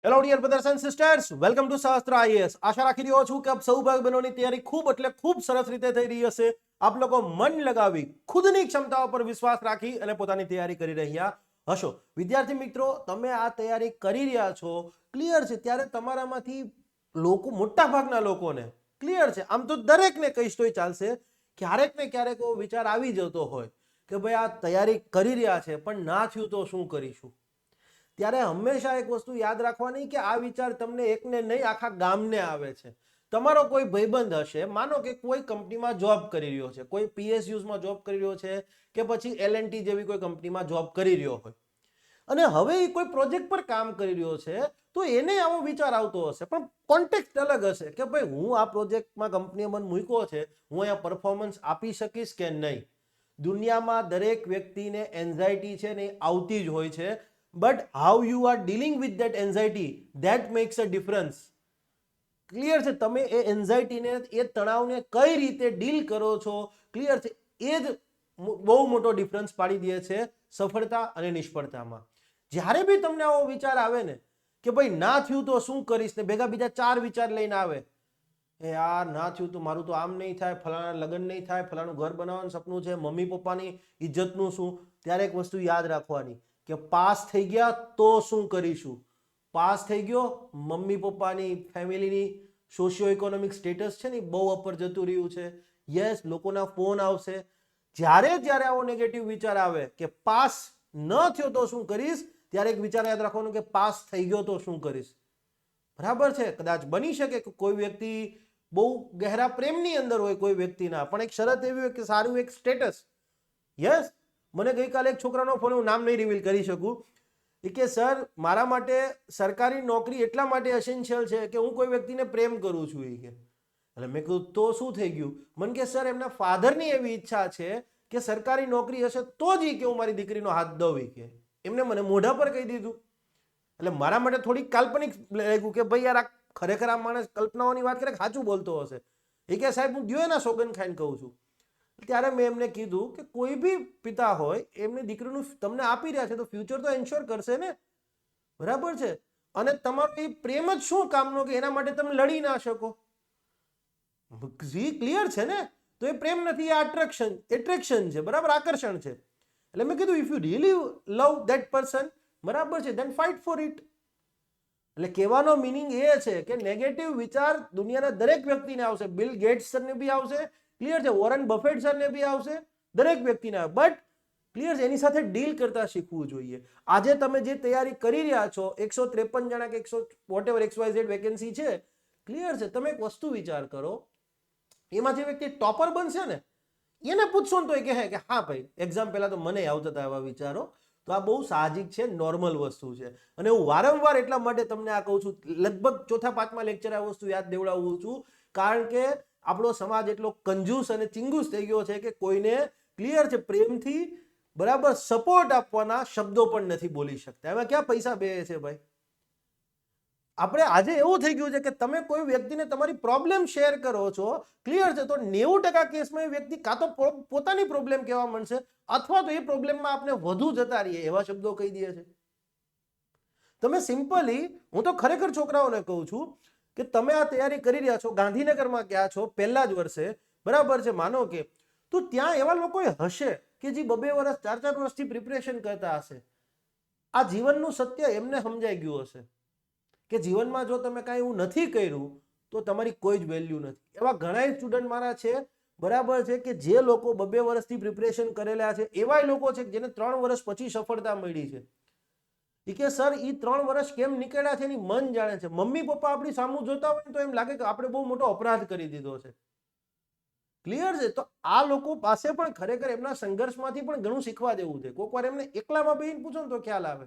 Hello dear brothers and sisters, welcome to Shastra IAS. આશા રાખી રહ્યો છું કે આપ સૌ ભાઈ બહેનોની તૈયારી ખૂબ એટલે ખૂબ સરસ રીતે થઈ રહી હશે. આપ લોકો મન લગાવી ખુદની ક્ષમતાઓ પર વિશ્વાસ રાખી અને પોતાની તૈયારી કરી રહ્યા હશો. વિદ્યાર્થી મિત્રો, તમે આ તૈયારી કરી રહ્યા છો, ક્લિયર છે, ત્યારે તમારામાંથી મોટા ભાગના લોકોને ક્લિયર છે, આમ તો દરેકને કહીશ તોય ચાલશે, ક્યારેક ને ક્યારેક એવો વિચાર આવી જતો હોય કે ભાઈ આ તૈયારી કરી રહ્યા છે પણ ના થયું તો શું કરીશું. ત્યારે હંમેશા એક વસ્તુ યાદ રાખવાની કે આ વિચાર તમને એકને નહીં આખા ગામને આવે છે. તમારો કોઈ ભાઈબંધ હશે, માનો કે કોઈ કંપનીમાં જોબ કરી રહ્યો છે, કોઈ પીએસયુઝમાં જોબ કરી રહ્યો છે કે પછી એલએનટી જેવી કોઈ કંપનીમાં જોબ કરી રહ્યો હોય અને હવે એ કોઈ પ્રોજેક્ટ પર કામ કરી રહ્યો છે, તો એને આવો વિચાર આવતો હશે, પણ કોન્ટેક્ટ અલગ હશે કે ભાઈ હું આ પ્રોજેક્ટમાં કંપનીએ મને મૂક્યો છે, હું અહીંયા પરફોર્મન્સ આપી શકીશ કે નહીં. દુનિયામાં દરેક વ્યક્તિને એન્ઝાયટી છે ને આવતી જ હોય છે, but how you are dealing with that anxiety, that makes a difference. Clear છે, તમે એ એન્ઝાયટીને, એ તણાવને કઈ રીતે ડીલ કરો છો, ક્લિયર છે, એ જ બહુ મોટો ડિફરન્સ પાડી દે છે સફળતા અને નિષ્ફળતામાં. જ્યારે બી તમને આવો વિચાર આવે ને કે ભાઈ ના થયું તો શું કરીશ, ને ભેગા બીજા 4 વિચાર લઈને આવે, એ યાર ના થયું તો મારું તો આમ નહીં થાય, ફલાણા લગ્ન નહીં થાય, ફલાણું ઘર બનાવવાનું સપનું છે, મમ્મી પપ્પાની ઇજ્જતનું શું. ત્યારે એક વસ્તુ યાદ રાખવાની કે પાસ થઈ ગયા તો શું કરીશું. પાસ થઈ ગયો, મમ્મી પપ્પાની ફેમિલીની સોશિયો ઇકોનોમિક સ્ટેટસ છે ને બહુ અપર જતું રહ્યું છે, યસ, લોકોના ફોન આવશે. જ્યારે આવો નેગેટિવ વિચાર આવે કે પાસ ન થયો તો શું કરીશ, ત્યારે એક વિચાર યાદ રાખવાનો કે પાસ થઈ ગયો તો શું કરીશ. બરાબર છે, કદાચ બની શકે કે કોઈ વ્યક્તિ બહુ ગહેરા પ્રેમની અંદર હોય કોઈ વ્યક્તિના, પણ એક શરત એવી હોય કે સારું એક સ્ટેટસ. યસ, મને ગઈકાલે એક છોકરાનો ફોન, હું નામ નહીં રિવીલ કરી શકું, કે સર મારા માટે સરકારી નોકરી એટલા માટે એસેન્શિયલ છે કે હું કોઈ વ્યક્તિને પ્રેમ કરું છું. એ કે એટલે મેં કીધું તો શું થઈ ગયું. મને કે સર એમના ફાધરની એવી ઈચ્છા છે કે સરકારી નોકરી હશે તો જ કે હું મારી દીકરીનો હાથ દઉં. કે એમને મને મોઢા પર કહી દીધું. એટલે મારા માટે થોડીક કાલ્પનિક લાગ્યું કે ભાઈ યાર આ ખરેખર આ માણસ કલ્પનાઓની વાત કરે, સાચું બોલતો હશે. એ કે સાહેબ હું દ્યો એના સોગન ખાઈને કહું છું. ત્યારે મેં એમને કીધું કે કોઈ બી પિતા હોય એમની દીકરીનું તમને આપી રહ્યા છે તો ફ્યુચર તો એન્શ્યોર કરશે ને, બરાબર છે. અને તમારો એ પ્રેમ જ શું કામનો કે એના માટે તમે લડી ના શકો. ક્લિયર છે ને, તો એ પ્રેમ નથી, એ એટ્રેક્શન છે, બરાબર, આકર્ષણ છે. એટલે મેં કીધું if you really love that person, બરાબર છે, ધેન ફાઇટ ફોર ઇટ. એટલે કહેવાનો મિનિંગ એ છે કે નેગેટિવ વિચાર દુનિયાના દરેક વ્યક્તિને આવશે, બિલ ગેટ્સ સરને બી આવશે, ક્લિયર છે, વોરન બફેટ સરને બી આવશે, દરેક વ્યક્તિને આવે, બટ ક્લિયર છે એની સાથે ડીલ કરતા શીખવું જોઈએ. આજે તમે જે તૈયારી કરી રહ્યા છો, 153 જણા કે 100 વોટેવર XYZ વેકેન્સી છે, ક્લિયર છે, તમે એક વસ્તુ વિચાર કરો, એમાં જે વ્યક્તિ ટોપર બનશે ને એને પૂછશો ને તો એ કહે કે હા ભાઈ એક્ઝામ પહેલા તો મને આવતા હતા એવા વિચારો. તો આ બહુ સાહજિક છે, નોર્મલ વસ્તુ છે. અને હું વારંવાર એટલા માટે તમને આ કહું છું, લગભગ 4-5મા લેક્ચર આ વસ્તુ યાદ દેવડાવું છું, કારણ કે આપણો સમાજ એટલો કંજૂસ અને ચિંગુસ થઈ ગયો છે કે કોઈને ક્લિયર છે પ્રેમથી બરાબર સપોર્ટ આપવાના શબ્દો પણ નથી બોલી શકતા. એમાં ક્યાં પૈસા બે છે ભાઈ. આપણે આજે એવું થઈ ગયું છે કે તમે કોઈ વ્યક્તિને તમારી પ્રોબ્લેમ શેર કરો છો, ક્લિયર છે, તો 90% કેસમાં એ વ્યક્તિ કાં તો પોતાની પ્રોબ્લેમ કહેવા માંડશે અથવા તો એ પ્રોબ્લેમમાં આપણે વધુ જતા રહીએ એવા શબ્દો કહી દે છે. તમે સિમ્પલી, હું તો ખરેખર છોકરાઓને કહું છું કે તમે આ તૈયારી કરી રહ્યા છો, ગાંધીનગરમાં ગયા છો પહેલા જ વર્ષે, બરાબર છે, માનો કે, તો ત્યાં એવા લોકો હશે કે જે 2-2 વર્ષ 4-4 વર્ષથી પ્રિપરેશન કરતા હશે. આ જીવનનું સત્ય એમને સમજાઈ ગયું હશે કે જીવનમાં જો તમે કાંઈ એવું નથી કર્યું તો તમારી કોઈ જ વેલ્યુ નથી. એવા ઘણા સ્ટુડન્ટ મારા છે, બરાબર છે, કે જે લોકો 2-2 વર્ષથી પ્રિપરેશન કરેલા છે, એવા લોકો છે જેને 3 વર્ષ પછી સફળતા મળી છે. એ કે સર એ 3 વર્ષ કેમ નીકળ્યા છે એની મન જાણે છે. મમ્મી પપ્પા આપણી સામું જોતા હોય તો એમ લાગે કે આપણે બહુ મોટો અપરાધ કરી દીધો છે. ક્લિયર છે, તો આ લોકો પાસે પણ ખરેખર એમના સંઘર્ષમાંથી પણ ઘણું શીખવા જેવું છે. કોઈક વાર એમને એકલામાં બેસીને પૂછો ને તો ખ્યાલ આવે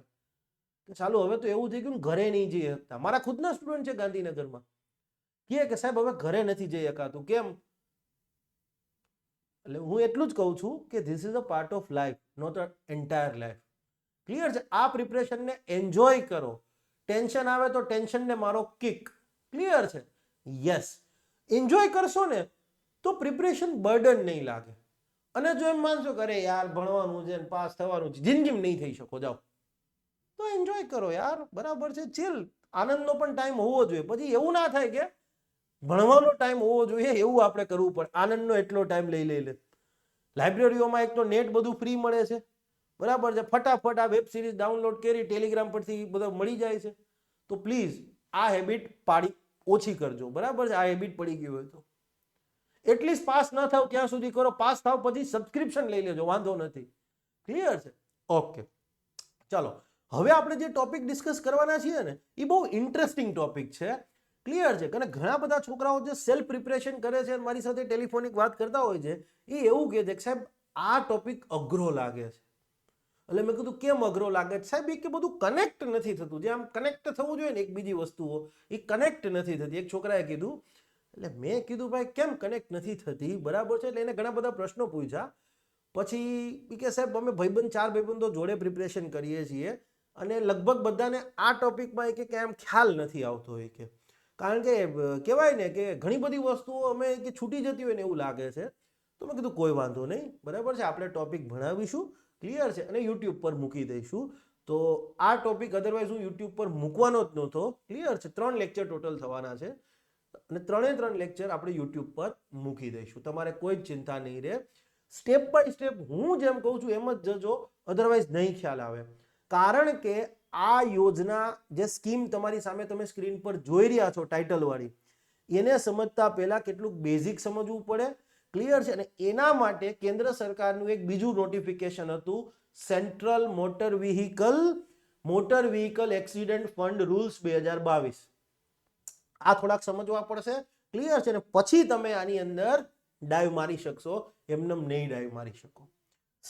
કે ચાલો હવે તો એવું થઈ ગયું ઘરે નહીં જઈ શકતા. મારા ખુદના સ્ટુડન્ટ છે ગાંધીનગરમાં, કે સાહેબ હવે ઘરે નથી જઈ શકાતું. કેમ? એટલે હું એટલું જ કહું છું કે this is a part of life, not a entire life. Clear છે, આ પ્રિપરેશનને એન્જોય કરો. ટેન્શન આવે તો ટેન્શનને મારો કિક. ક્લિયર છે, યસ, એન્જોય કરશો ને તો પ્રિપરેશન બર્ડન નહીં લાગે. અને જો એમ માનશો કે અરે યાર ભણવાનું છે, પાસ થવાનું છે, જિંદગીમાં નહીં થઈ શકો, જાઓ, તો એન્જોય કરો યાર, બરાબર છે, ચિલ. આનંદનો પણ ટાઈમ હોવો જોઈએ. પછી એવું ના થાય કે ભણવાનો ટાઈમ હોવો જોઈએ એવું આપણે કરવું પડે. આનંદનો એટલો ટાઈમ લઈ લે. લાઇબ્રેરીઓમાં એક તો નેટ બધું ફ્રી મળે છે, બરાબર છે. ફટાફટ આ વેબ સિરીઝ ડાઉનલોડ કરી ટેલિગ્રામ પરથી બધા મળી જાય છે. તો પ્લીઝ આ હેબિટ પાડી ઓછી કરજો, બરાબર છે. આ હેબિટ પડી ગઈ હોય તો એટલીસ્ટ પાસ ન થાવ ત્યાં સુધી કરો. પાસ થાવ પછી સબસ્ક્રિપ્શન લઈ લેજો, વાંધો નથી. ક્લિયર છે? ઓકે, ચાલો હવે આપણે જે ટોપિક ડિસ્કસ કરવાના છીએ ને એ બહુ ઇન્ટરેસ્ટિંગ ટોપિક છે. ક્લિયર છે? અને ઘણા બધા છોકરાઓ જે સેલ્ફ પ્રિપરેશન કરે છે મારી સાથે ટેલિફોનિક વાત કરતા હોય છે એ એવું કહે છે કે સાહેબ આ ટોપિક અઘરો લાગે છે. એટલે મેં કીધું કેમ અઘરો લાગે છે સાહેબ? એ કે બધું કનેક્ટ નથી થતું. જે આમ કનેક્ટ થવું જોઈએ ને એક બીજી વસ્તુઓ એ કનેક્ટ નથી થતી. એક છોકરાએ કીધું. એટલે મેં કીધું ભાઈ કેમ કનેક્ટ નથી થતી, બરાબર છે. એટલે એને ઘણા બધા પ્રશ્નો પૂછ્યા. પછી કે સાહેબ અમે ભાઈબંધ 4 ભાઈબંધો જોડે પ્રિપરેશન કરીએ છીએ અને લગભગ બધાને આ ટોપિકમાં કે આમ ખ્યાલ નથી આવતો હોય કે કારણ કે કહેવાય ને કે ઘણી બધી વસ્તુઓ અમે કે છૂટી જતી હોય ને એવું લાગે છે. તો મેં કીધું કોઈ વાંધો નહીં, બરાબર છે. આપણે ટોપિક ભણાવીશું, ક્લિયર છે, અને યુટ્યુબ પર મૂકી દઈશું. તો આ ટોપિક અધરવાઇઝ હું યુટ્યુબ પર મૂકવાનો જ નહોતો, ક્લિયર છે. 3 લેક્ચર ટોટલ થવાના છે અને 3 લેક્ચર આપણે યુટ્યુબ પર મૂકી દઈશું. તમારે કોઈ જ ચિંતા નહીં રહે. સ્ટેપ બાય સ્ટેપ હું જેમ કહું છું એમ જ જજો, અધરવાઇઝ નહીં ખ્યાલ આવે. કારણ કે આ યોજના જે સ્કીમ તમારી સામે તમે સ્ક્રીન પર જોઈ રહ્યા છો ટાઇટલ વાળી, એને સમજતા પહેલા કેટલું બેઝિક સમજવું પડે, ક્લિયર છે. અને એના માટે કેન્દ્ર સરકારનું એક બીજું નોટિફિકેશન હતું, central motor vehicle accident fund rules 2022. આ થોડાક સમજવા પડશે, ક્લિયર છે. અને પછી તમે આની અંદર ડાઈવ મારી શકશો, એમને નહીં ડાઈવ મારી શકો.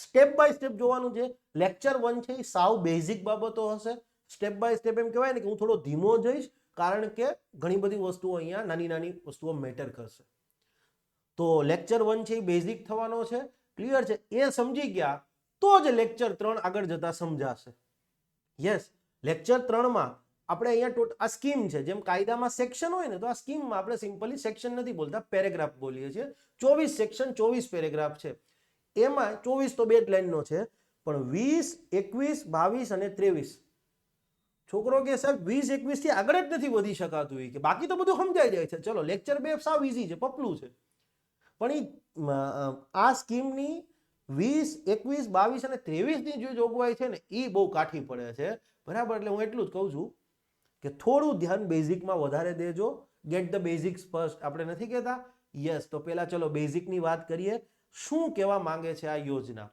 સ્ટેપ બાય સ્ટેપ જોવાનું છે. લેક્ચર 1 છે એ સાવ બેઝિક બાબતો હશે. સ્ટેપ બાય સ્ટેપ એમ કહેવાય ને કે હું થોડો ધીમો જઈશ કારણ કે ઘણી બધી વસ્તુઓ અહીંયા નાની નાની વસ્તુઓ મેટર કરશે. તો લેક્ચર 1 છે એ બેઝિક થવાનો છે, ક્લિયર છે. એ સમજી ગયા તો જ લેક્ચર 3 આગળ જતા સમજાશે. યસ, લેક્ચર 3 માં આપણે અહીંયા આ સ્કીમ છે. જેમ કાયદામાં સેક્શન હોય ને તો આ સ્કીમમાં આપણે સિમ્પલી સેક્શન નથી બોલતા, પેરેગ્રાફ બોલીએ છીએ. 24 સેક્શન 24 પેરેગ્રાફ છે. એમાં 24 તો 2 જ લાઈનનો છે, પણ 20, 21, 22 અને 23 છોકરો કે સાહેબ 20, 21 થી આગળ જ નથી વધી શકાતું કે બાકી તો બધું સમજાઈ જાય છે. ચલો લેક્ચર 2 સાવ ઈઝી છે, પપલું છે. પણ આ સ્કીમની 20, 21, 22 અને 23 ની જે જોગવાઈ છે ને એ બહુ કાઠી પડે છે, બરાબર. એટલે હું એટલું જ કહું છું કે થોડું ધ્યાન બેઝિકમાં વધારે દેજો. ગેટ ધ બેઝિક્સ ફર્સ્ટ આપણે નથી કહેતા? યસ. તો પહેલા ચલો બેઝિકની વાત કરીએ. શું કહેવા માંગે છે આ યોજના?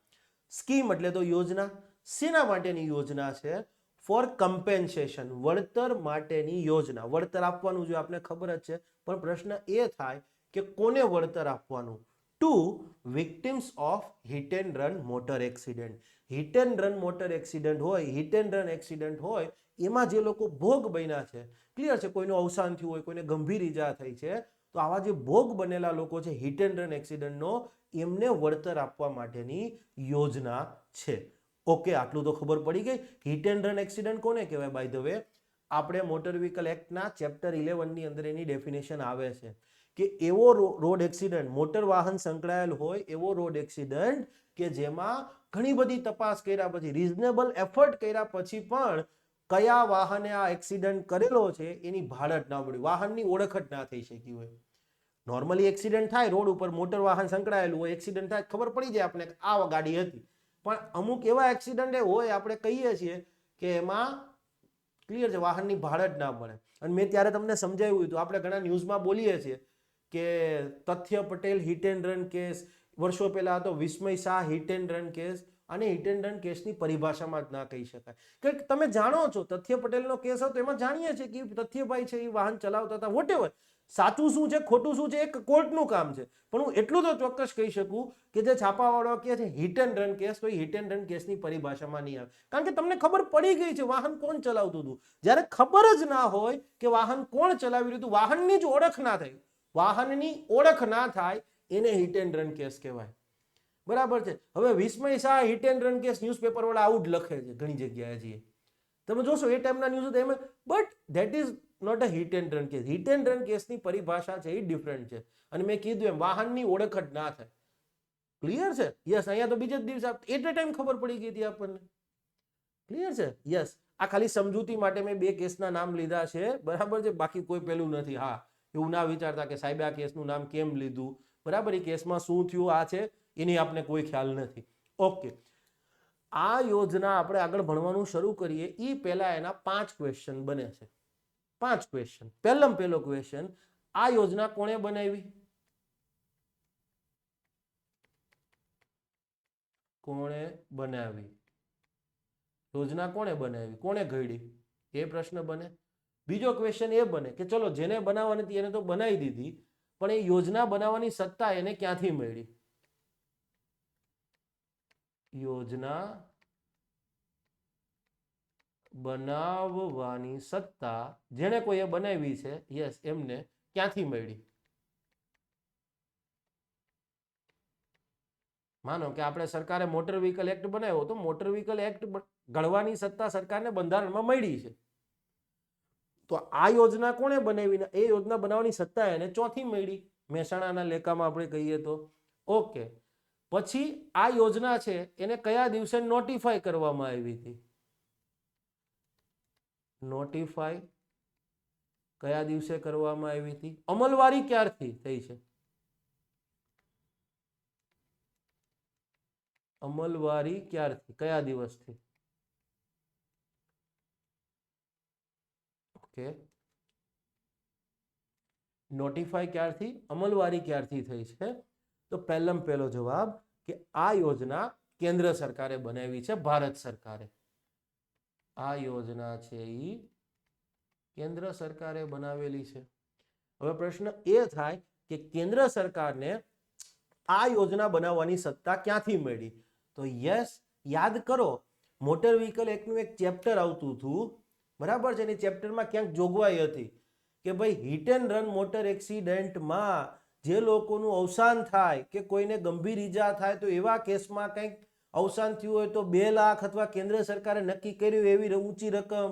સ્કીમ એટલે તો યોજના. શેના માટેની યોજના છે? ફોર કમ્પેન્સેશન, વળતર માટેની યોજના. વળતર આપવાનું જો આપણે ખબર જ છે, પણ પ્રશ્ન એ થાય કે કોને વળતર આપવાનું? To victims of hit and run motor accident. Hit and run motor accident હોય, હિટ એન્ડ રન એક્સિડન્ટ હોય, એમાં જે લોકો ભોગ બન્યા છે, ક્લિયર છે, કોઈનું અવસાન થયું હોય, કોઈને ગંભીર ઈજા થઈ છે, તો આવા જે ભોગ બનેલા લોકો છે હિટ એન્ડ રન એક્સિડન્ટનો, એમને વળતર આપવા માટેની યોજના છે. ઓકે, આટલું તો ખબર પડી ગઈ. હિટ એન્ડ રન એક્સિડન્ટ કોને કહેવાય? બાય ધ વે આપણે મોટર વ્હીકલ એક્ટના ચેપ્ટર 11 ની અંદર એની ડેફિનેશન આવે છે કે એવો રોડ એક્સિડન્ટ, મોટર વાહન સંકળાયેલ હોય એવો રોડ એક્સિડન્ટ કે જેમાં ઘણી બધી તપાસ કર્યા પછી, રિઝનેબલ એફર્ટ કર્યા પછી પણ કયા વાહને આ એક્સિડન્ટ કરેલો છે એની ભાળ જ ના મળી, વાહનની ઓળખ જ ના થઈ શકી હોય. નોર્મલી એક્સિડન્ટ થાય રોડ ઉપર, મોટર વાહન સંકળાયેલું હોય, એક્સિડન્ટ થાય ખબર પડી જાય આપણે આ ગાડી હતી. પણ અમુક એવા એક્સિડન્ટ હોય આપણે કહીએ છીએ કે એમાં ક્લિયર છે વાહનની ભાળ જ ના મળે. અને મેં ત્યારે તમને સમજાવ્યું હતું, આપણે ઘણા ન્યૂઝમાં બોલીએ છીએ કે Tathya Patel hit and run case, વર્ષો પહેલા હતો Vismay Shah hit and run case. અને હિટ એન્ડ રન કેસની પરિભાષામાં જ ના કહી શકાય. કે તમે જાણો છો તથ્ય પટેલનો કેસ હતો, એમાં જાણીએ છીએ કે તથ્યભાઈ છે એ વાહન ચલાવતા હતા, વોટેવર. સાચું શું છે ખોટું શું છે એક કોર્ટનું કામ છે. પણ હું એટલું તો ચોક્કસ કહી શકું કે જે છાપાવાળો કહે છે હિટ એન્ડ રન કેસ, તો એ હિટ એન્ડ રન કેસની પરિભાષામાં નહીં આવે. કારણ કે તમને ખબર પડી ગઈ છે વાહન કોણ ચલાવતું હતું. જ્યારે ખબર જ ના હોય કે વાહન કોણ ચલાવી રહ્યું હતું, વાહનની જ ઓળખ ના થાય, વાહનની ઓળખ ના થાય, એને હિટ એન્ડ રન કેસ કહેવાય. બરાબર છે. હવે Vismay Shah hit and run case newspaper વાળા આવું જ લખે છે ઘણી જગ્યાએ જઈએ તમે જોશો એ ટાઈમના ન્યૂઝ એમ, but that is not a hit and run case. Hit and run કેસની પરિભાષા છે એ ડિફરન્ટ છે. અને મેં કીધું એમ વાહનની ઓળખ જ ના થાય. ક્લિયર છે? યસ. અહીંયા તો બીજે જ દિવસે એટ એ ટાઈમ ખબર પડી ગઈ હતી આપણને. ક્લિયર છે? યસ. આ ખાલી સમજૂતી માટે મેં બે કેસના નામ લીધા છે, બરાબર છે, બાકી કોઈ પેલું નથી. હા, એવું ના વિચારતા કે સાહેબ આ કેસનું નામ કેમ લીધું, બરાબર, એ કેસમાં શું થયું આ છે એની આપને કોઈ ખ્યાલ નથી. ઓકે, આ યોજના આપણે આગળ ભણવાનું શરૂ કરીએ એ પહેલા એના 5 ક્વેશ્ચન બને છે. 5 ક્વેશ્ચન. પહેલો ક્વેશ્ચન, આ યોજના કોણે બનાવી? કોણે બનાવી? યોજના કોણે બનાવી, કોણે ઘડી, એ પ્રશ્ન બને. બીજો ક્વેશ્ચન એ બને કે ચલો જેને બનાવવાની હતી એને તો બનાવી દીધી, પણ એ યોજના બનાવવાની સત્તા એને ક્યાંથી મળી? યોજના બનાવવાની સત્તા જેને કોઈએ બનાવી છે, યસ, એમને ક્યાંથી મળી? માનો કે આપણે સરકારે મોટર વ્હીકલ એક્ટ બનાવ્યો, તો મોટર વ્હીકલ એક્ટ ઘડવાની સત્તા સરકારને બંધારણમાં મળી છે. તો આ યોજના કોણે બનાવી? એ યોજના બનાવવાની સત્તા એને ચોથી મળી, મહેસાણાના લેખામાં આપણે કહીએ તો. ઓકે, પછી આ યોજના છે એને કયા દિવસે નોટિફાઈ કરવામાં આવી હતી? નોટિફાઈ કયા દિવસે કરવામાં આવી હતી? અમલવારી ક્યારથી થઈ છે? અમલવારી ક્યારથી, કયા દિવસથી? ઓકે, નોટિફાઈ ક્યારથી, અમલવારી ક્યારથી થઈ છે? તો પહેલો જવાબ કે આ યોજના કેન્દ્ર સરકારે બનાવી છે, ભારત સરકારે. આ યોજના છે એ કેન્દ્ર સરકારે બનાવેલી છે. હવે પ્રશ્ન એ થાય કે કેન્દ્ર સરકારને આ યોજના બનાવવાની સત્તા ક્યાંથી મળી? તો યસ, યાદ કરો, મોટર વ્હીકલ એક્ટનું એક ચેપ્ટર આવતું હતું, બરાબર છે, એની ચેપ્ટરમાં ક્યાંક જોગવાઈ હતી કે ભાઈ હિટ એન્ડ રન મોટર એક્સિડન્ટમાં જે લોકોનું અવસાન થાય કે કોઈને ગંભીર ઈજા થાય, તો એવા કેસમાં કંઈક અવસાન થયું હોય તો 2 લાખ અથવા કેન્દ્ર સરકારે નક્કી કર્યું એવી ઊંચી રકમ,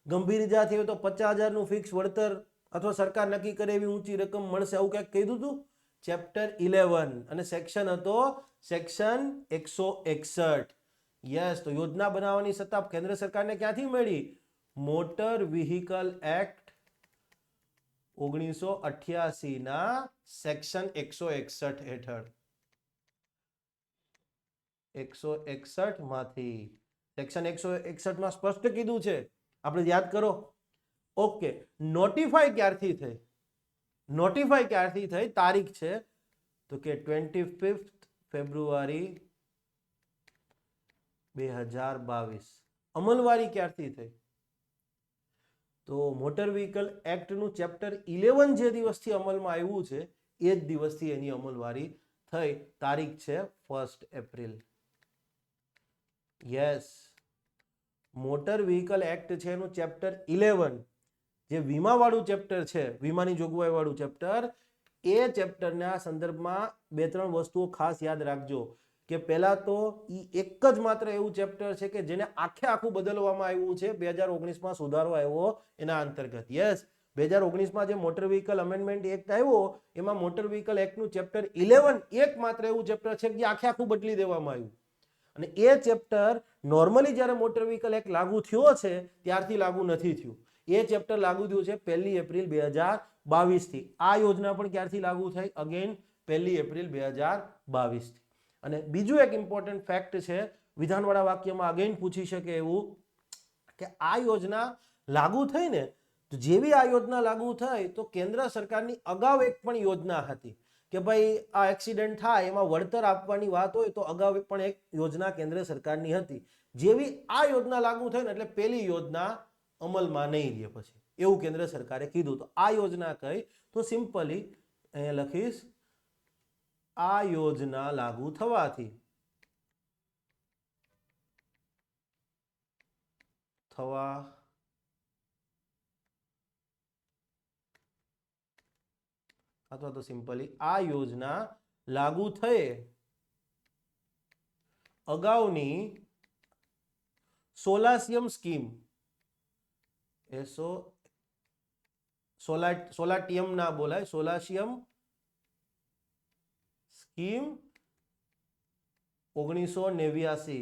ગંભીર ઈજા થઈ હોય તો 50,000નું ફિક્સ વળતર અથવા સરકાર નક્કી કરે એવી ઊંચી રકમ મળશે, આવું કંઈક કીધું હતું ચેપ્ટર 11, અને સેક્શન હતો સેક્શન 161. યસ, તો યોજના બનાવવાની સત્તા કેન્દ્ર સરકારને ક્યાંથી મળી? મોટર વ્હીકલ એક્ટ 1988 ના સેક્શન 161 હેઠળ. 161 માંથી સેક્શન 161 માં સ્પષ્ટ કીધું છે, આપણે યાદ કરો. ઓકે, નોટિફાઈ ક્યારથી થઈ? નોટિફાઈ ક્યારથી થઈ, તારીખ છે તો કે 25 ફેબ્રુઆરી 2022. અમલવારી ક્યારથી થઈ? તો મોટર વ્હીકલ એક્ટનું ચેપ્ટર 11 જે દિવસથી અમલમાં આવ્યું છે એ જ દિવસથી એની અમલવારી થઈ. તારીખ છે 1 April. Yes, motor vehicle act છે એનું ચેપ્ટર 11 જે વીમાવાળું ચેપ્ટર છે, વીમાની જોગવાઈ વાળું ચેપ્ટર, એ ચેપ્ટરના સંદર્ભમાં 2-3 વસ્તુઓ ખાસ યાદ રાખજો કે પહેલા તો એક જ માત્ર એવું ચેપ્ટર છે કે જેને આખું બદલવામાં આવ્યું છે 2019માં સુધારો આવ્યો એના અંતર્ગત. યસ, 2019માં જે મોટર વ્હીકલ અમેન્ડમેન્ટ એક્ટ આવ્યો એમાં મોટર વ્હીકલ એક્ટનું ચેપ્ટર 11 એકમાત્ર એવું ચેપ્ટર છે કે આખું બદલી દેવામાં આવ્યું. અને એ ચેપ્ટર નોર્મલી જ્યારે મોટર વ્હીકલ એક્ટ લાગુ થયો છે ત્યારથી લાગુ નથી થયું. એ ચેપ્ટર લાગુ થયું છે 1 એપ્રિલ 2022 થી. આ યોજના પણ ક્યારથી લાગુ થઈ? અગેન 1 એપ્રિલ 2022 થી. અને બીજું એક ઇમ્પોર્ટન્ટ ફેક્ટ છે, વિધાનવાળા વાક્યમાં અગેન પૂછી શકે એવું કે આ યોજના લાગુ થઈ ને, તો જેવી આ યોજના લાગુ થઈ તો કેન્દ્ર સરકારની અગાઉ એક પણ યોજના હતી કે ભાઈ આ એક્સિડન્ટ થાય એમાં વળતર આપવાની વાત હોય તો અગાઉ પણ એક યોજના કેન્દ્ર સરકારની હતી. જેવી આ યોજના લાગુ થઈ ને એટલે પેલી યોજના અમલમાં નહીં રહે પછી, એવું કેન્દ્ર સરકારે કીધું. તો આ યોજના કઈ? તો સિમ્પલી અહીંયા લખીશ, આ યોજના લાગુ થવાથી અથવા તો સિમ્પલી આ યોજના લાગુ થઈ અગાઉની સોલાસિયમ સ્કીમ, સોલાટિયમ ના બોલાય, સોલાસિયમ સ્કીમ 1989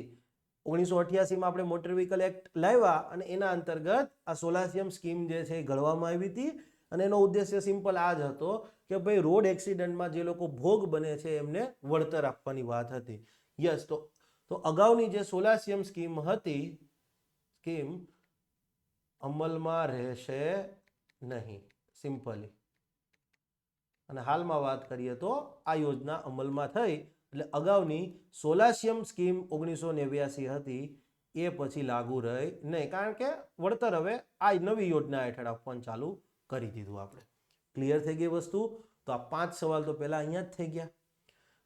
1988 માં આપણે મોટર વ્હીકલ એક્ટ લાવ્યા અને એના અંતર્ગત આ સોલાસિયમ સ્કીમ જે છે એ ઘડવામાં આવી હતી અને એનો ઉદ્દેશ્ય સિમ્પલ આ જ હતો કે ભાઈ રોડ એક્સિડન્ટમાં જે લોકો ભોગ બને છે એમને વળતર આપવાની વાત હતી. યસ, તો અગાઉની જે સોલાસિયમ સ્કીમ હતી સ્કીમ અમલમાં રહેશે નહીં સિમ્પલી. અને હાલમાં વાત કરીએ તો આ યોજના અમલમાં થઈ એટલે અગાઉની સોલાસિયમ સ્કીમ 1989 હતી એ પછી લાગુ રહી નહીં, કારણ કે વળતર હવે આ નવી યોજના હેઠળ આપવાનું ચાલુ કરી દીધું આપણે. ક્લિયર થઈ ગઈ વસ્તુ? તો આ 5 સવાલ તો પહેલા અહીંયા જ થઈ ગયા.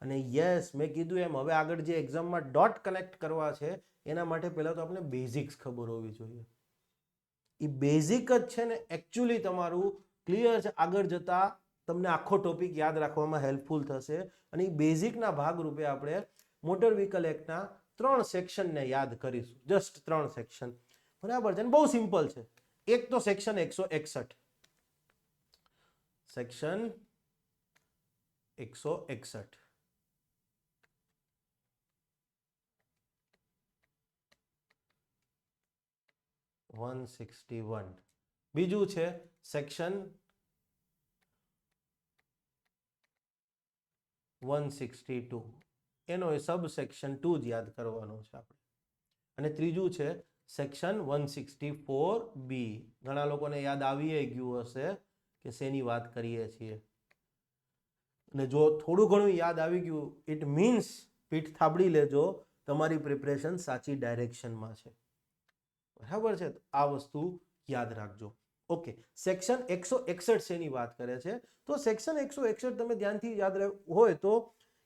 અને યસ, મેં કીધું એમ હવે આગળ જે એક્ઝામમાં ડોટ કનેક્ટ કરવા છે એના માટે પહેલા તો આપણે બેઝિક્સ ખબર હોવી જોઈએ. એ બેઝિક જ છે ને એકચ્યુઅલી તમારું ક્લિયર છે, આગળ જતા તમને આખો ટોપિક યાદ રાખવામાં હેલ્પફુલ થશે. અને એ બેઝિકના ભાગરૂપે આપણે મોટર વ્હીકલ એક્ટના 3 સેક્શનને યાદ કરીશું. જસ્ટ 3 સેક્શન, બરાબર છે? બહુ સિમ્પલ છે. એક તો સેક્શન 161, સેક્શન 161. બીજું છે સેક્શન 162, એનો સબ સેક્શન 2 જ યાદ કરવાનો છે આપણે. અને ત્રીજું છે સેક્શન 164B. ઘણા લોકોને યાદ આવી ગયું હશે કે શેની વાત કરીએ છીએ. અને જો થોડું ઘણું યાદ આવી ગયું ઇટ મીન્સ પીઠ થાબડી લેજો, તમારી પ્રિપરેશન સાચી ડાયરેક્શનમાં છે. બરાબર છે? આ વસ્તુ યાદ રાખજો. ઓકે, સેક્શન 161 શેની વાત કરે છે? તો સેક્શન 161 તમે ધ્યાનથી યાદ હોય તો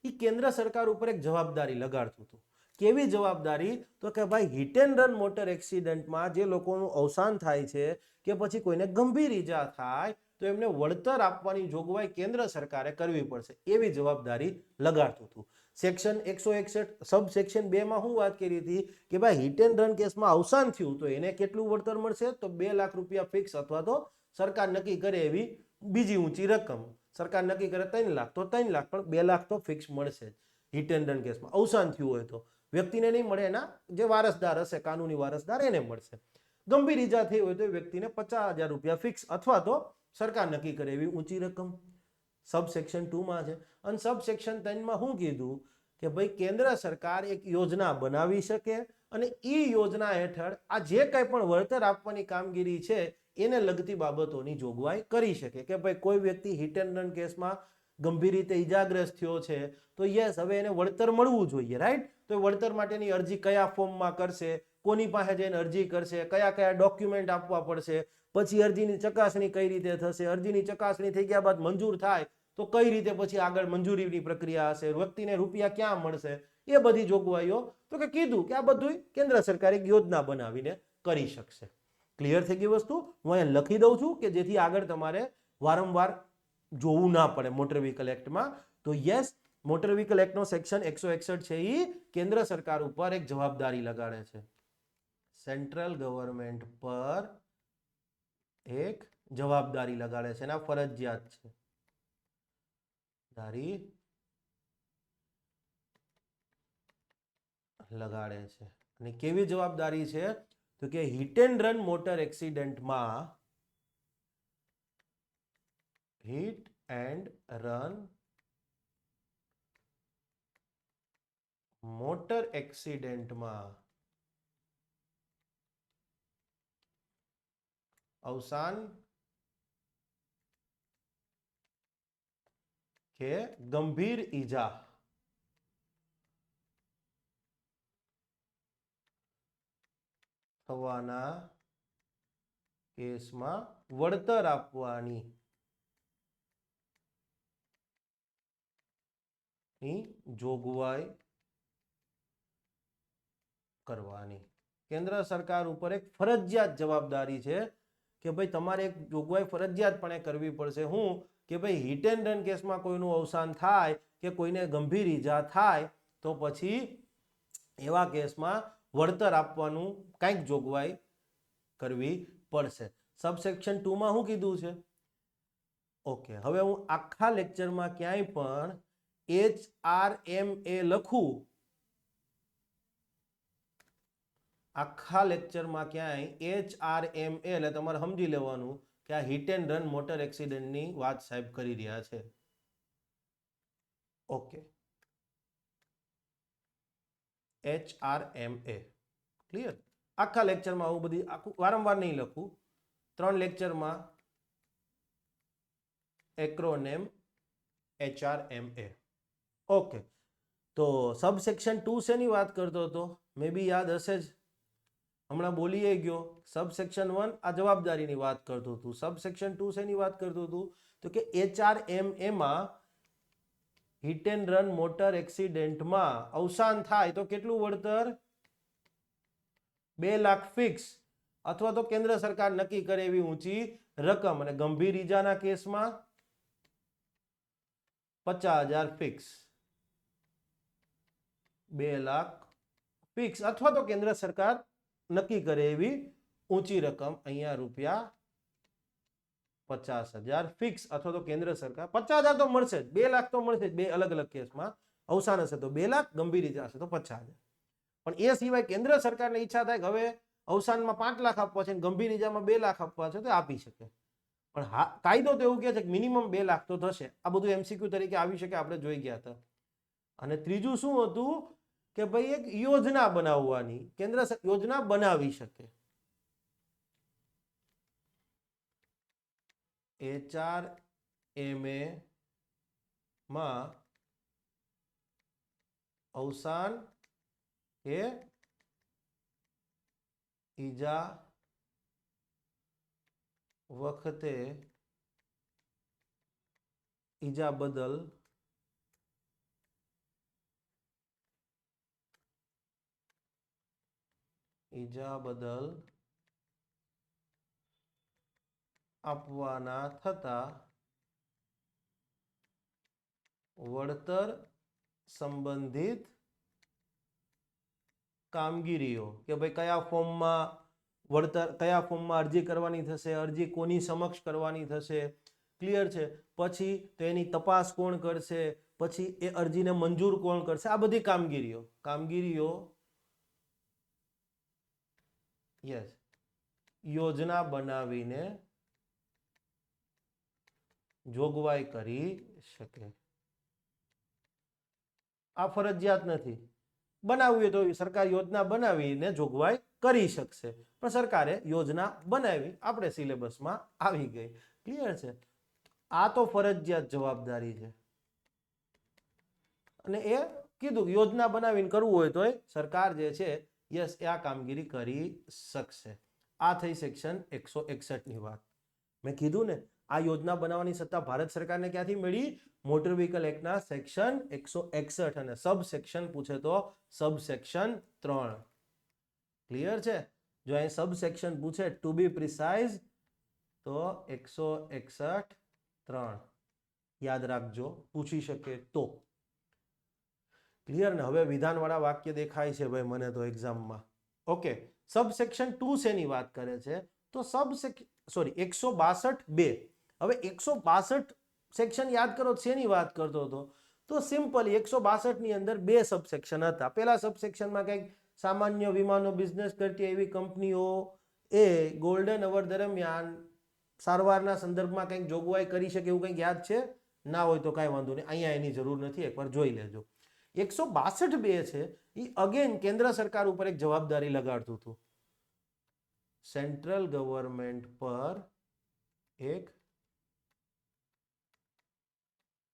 એ કેન્દ્ર સરકાર ઉપર એક જવાબદારી લગાડતું હતું. કેવી જવાબદારી? તો કે ભાઈ હિટ એન્ડ રન મોટર એક્સિડન્ટમાં જે લોકોનું અવસાન થાય છે કે પછી કોઈને ગંભીર ઈજા થાય તો એમને વળતર આપવાની જોગવાઈ કેન્દ્ર સરકારે કરવી પડશે, એવી જવાબદારી લગાડતું હતું. સેક્શન 161 સબ સેક્શન 2 માં હું વાત કરી હતી કે ભાઈ હિટ એન્ડ રન કેસમાં અવસાન થયું તો એને કેટલું વળતર મળશે? તો 2 લાખ રૂપિયા ફિક્સ, અથવા તો સરકાર નક્કી કરે એવી બીજી ઊંચી રકમ. સરકાર નક્કી કરે 3 લાખ તો 3 લાખ, પણ 2 લાખ તો ફિક્સ મળશે. હિટ એન્ડ રન કેસમાં અવસાન થયું હોય તો વ્યક્તિને નહીં મળે, એના જે વારસદાર હશે, કાનૂની વારસદાર, એને મળશે. ગંભીર ઈજા થઈ હોય તો વ્યક્તિને 50,000 રૂપિયા ફિક્સ, અથવા તો સરકાર નક્કી કરે એવી ઊંચી રકમ. સબ સેક્શન 2 માં છે. અને સબ સેક્શન 3 માં શું કીધું કે ભાઈ કેન્દ્ર સરકાર એક યોજના બનાવી શકે અને એ યોજના હેઠળ આ જે કંઈ પણ વળતર આપવાની કામગીરી છે એને લગતી બાબતોની જોગવાઈ કરી શકે. કે ભાઈ કોઈ વ્યક્તિ હિટ એન્ડ રન કેસમાં ગંભીર રીતે ઈજાગ્રસ્ત થયો છે તો યસ, હવે એને વળતર મળવું જોઈએ, રાઈટ? તો વળતર માટેની અરજી કયા ફોર્મમાં કરશે, કોની પાસે જઈને અરજી કરશે, કયા કયા ડોક્યુમેન્ટ આપવા પડશે, પછી અરજીની ચકાસણી કઈ રીતે થશે, અરજીની ચકાસણી થઈ ગયા બાદ મંજૂર થાય તો કઈ રીતે પછી આગળ મંજૂરીની પ્રક્રિયા હશે, વ્યક્તિને રૂપિયા ક્યાં મળશે, એ બધી જોગવાઈઓ તો કે કીધું કે આ બધું કેન્દ્ર સરકાર એક યોજના બનાવીને કરી શકશે. ક્લિયર થઈ ગઈ વસ્તુ? હું અહીંયા લખી દઉં છું કે જેથી આગળ તમારે વારંવાર જોવું ના પડે મોટર વ્હીકલ એક્ટમાં. તો યસ, મોટર વ્હીકલ એક્ટનો સેક્શન 161 છે એ કેન્દ્ર સરકાર ઉપર એક જવાબદારી લગાડે છે. સેન્ટ્રલ ગવર્મેન્ટ પર એક જવાબદારી લગાડે છે, એના ફરજિયાત છે. લગાડે છે. અને કેવી જવાબદારી છે? તો કે હિટ એન્ડ રન મોટર એક્સિડન્ટમાં, હિટ એન્ડ રન મોટર એક્સિડન્ટમાં અવસાન કે ગંભીર ઈજા થવાના કેસમાં વળતર આપવાની જોગવાઈ કરવાની. કેન્દ્ર સરકાર ઉપર એક ફરજિયાત જવાબદારી છે કે ભાઈ તમારે એક જોગવાઈ ફરજિયાતપણે કરવી પડશે. હું કે ભાઈ હિટ એન્ડ રન કેસમાં કોઈનું અવસાન થાય કે કોઈને ગંભીર ઈજા થાય તો પછી એવા કેસમાં વળતર આપવાનું કંઈક જોગવાઈ કરવી પડશે. સબસેક્શન 2 માં શું કીધું છે? ઓકે, હવે હું આખા લેક્ચરમાં ક્યાંય પણ HRMA લખું આખા લેક્ચરમાં ક્યાંય HRMA એટલે તમારે સમજી લેવાનું કે આ હિટ એન્ડ રન મોટર એક્સિડન્ટની વાત સાહેબ કરી રહ્યા છે. Okay, HRMA clear. આખા લેક્ચરમાં આવું બધી આખું વારંવાર નહીં લખું, 3 લેક્ચરમાં એક્રોનેમ HRMA. ઓકે, તો સબસેક્શન 2 શેની વાત કરતો હતો? મે બી યાદ હશે જ, હમણાં બોલીએ ગયો. સબસેક્શન 1 આ જવાબદારીની વાત કરતું હતું. સબસેક્શન 2 શેની વાત કરતું હતું? તો કે HRMA માં હિટ એન્ડ રન મોટર એક્સિડન્ટમાં અવસાન થાય તો કેટલું વળતર? 2 લાખ ફિક્સ અથવા તો કેન્દ્ર સરકાર નક્કી કરે એવી ઊંચી રકમ, અને ગંભીર ઈજાના કેસમાં 50,000 ફિક્સ. 2 લાખ ફિક્સ અથવા તો કેન્દ્ર સરકાર નક્કી કરે એવી ઊંચી રકમ, અહીંયા રૂપિયા 50,000 ફિક્સ અથવા તો કેન્દ્ર સરકાર 50,000 તો મળશે જ, 2 લાખ તો મળશે જ. 2 અલગ અલગ કેસમાં અવસાન હશે તો 2 લાખ, ગંભીર ઈજા હશે તો 50,000. પણ એ સિવાય કેન્દ્ર સરકારને ઈચ્છા થાય કે હવે અવસાનમાં 5 લાખ આપવા છે, ગંભીર ઈજામાં 2 લાખ આપવા છે, તો આપી શકે. પણ હા, કાયદો તો એવું કહે છે કે મિનિમમ 2 લાખ તો થશે. આ બધું MCQ તરીકે આવી શકે, આપણે જોઈ ગયા હતા. અને ત્રીજું શું હતું કે ભાઈ એક યોજના બનાવવાની, કેન્દ્ર યોજના બનાવી શકે. HRMA માં અવસાન કે ઈજા વખતે ઈજા બદલ આપવાના થતા વળતર સંબંધિત કામગીરીઓ, કે ભાઈ કયા ફોર્મમાં વળતર, કયા ફોર્મમાં અરજી કરવાની થશે, અરજી કોની સમક્ષ કરવાની થશે, ક્લિયર છે. પછી તો એની તપાસ કોણ કરશે, પછી એ અરજીને મંજૂર કોણ કરશે, આ બધી કામગીરીઓ યસ યોજના બનાવીને જોગવાઈ કરી શકે. આ ફરજિયાત નથી, બનાવવી તો સરકાર યોજના બનાવીને જોગવાઈ કરી શકશે, પણ સરકારે યોજના બનાવી, આપણે સિલેબસમાં આવી ગઈ. ક્લિયર છે. આ તો ફરજિયાત જવાબદારી છે, અને એ કીધું યોજના બનાવીને કરવું હોય તો સરકાર જે છે યસ એ આ કામગીરી કરી શકશે. આ થઈ સેક્શન 161 ની વાત. મેં કીધું ને, આ યોજના બનાવવાની સત્તા ભારત સરકારને ક્યાંથી મળી? મોટર વ્હીકલ એક્ટના સેક્શન 161, અને સબ સેક્શન પૂછે તો સબ સેક્શન 3. ક્લિયર છે. જો અહીં સબ સેક્શન પૂછે ટુ બી પ્રિસાઇઝ તો 161(3) યાદ રાખજો, પૂછી શકે તો. ક્લિયર ને? હવે વિધાનવાળા વાક્ય દેખાય છે ભાઈ મને તો એક્ઝામમાં. ઓકે, સબ સેક્શન 2 શેની વાત કરે છે? તો 162. હવે 162 સેક્શન યાદ કરો શેની વાત કરતો હતો? તો સિમ્પલી 162 ની અંદર 2 સબસેક્શન હતા. પહેલા સબસેક્શનમાં કંઈક સામાન્ય વીમાનો બિઝનેસ કરતી એવી કંપનીઓ એ ગોલ્ડન અવર દરમિયાન સારવારના સંદર્ભમાં કંઈક જોગવાઈ કરી શકે એવું કંઈક યાદ છે? ના હોય તો કાંઈ વાંધો નહીં, અહીંયા એની જરૂર નથી, એકવાર જોઈ લેજો. 162(2) છે એ અગેન કેન્દ્ર સરકાર ઉપર એક જવાબદારી લગાડતું હતું. સેન્ટ્રલ ગવર્મેન્ટ પર એક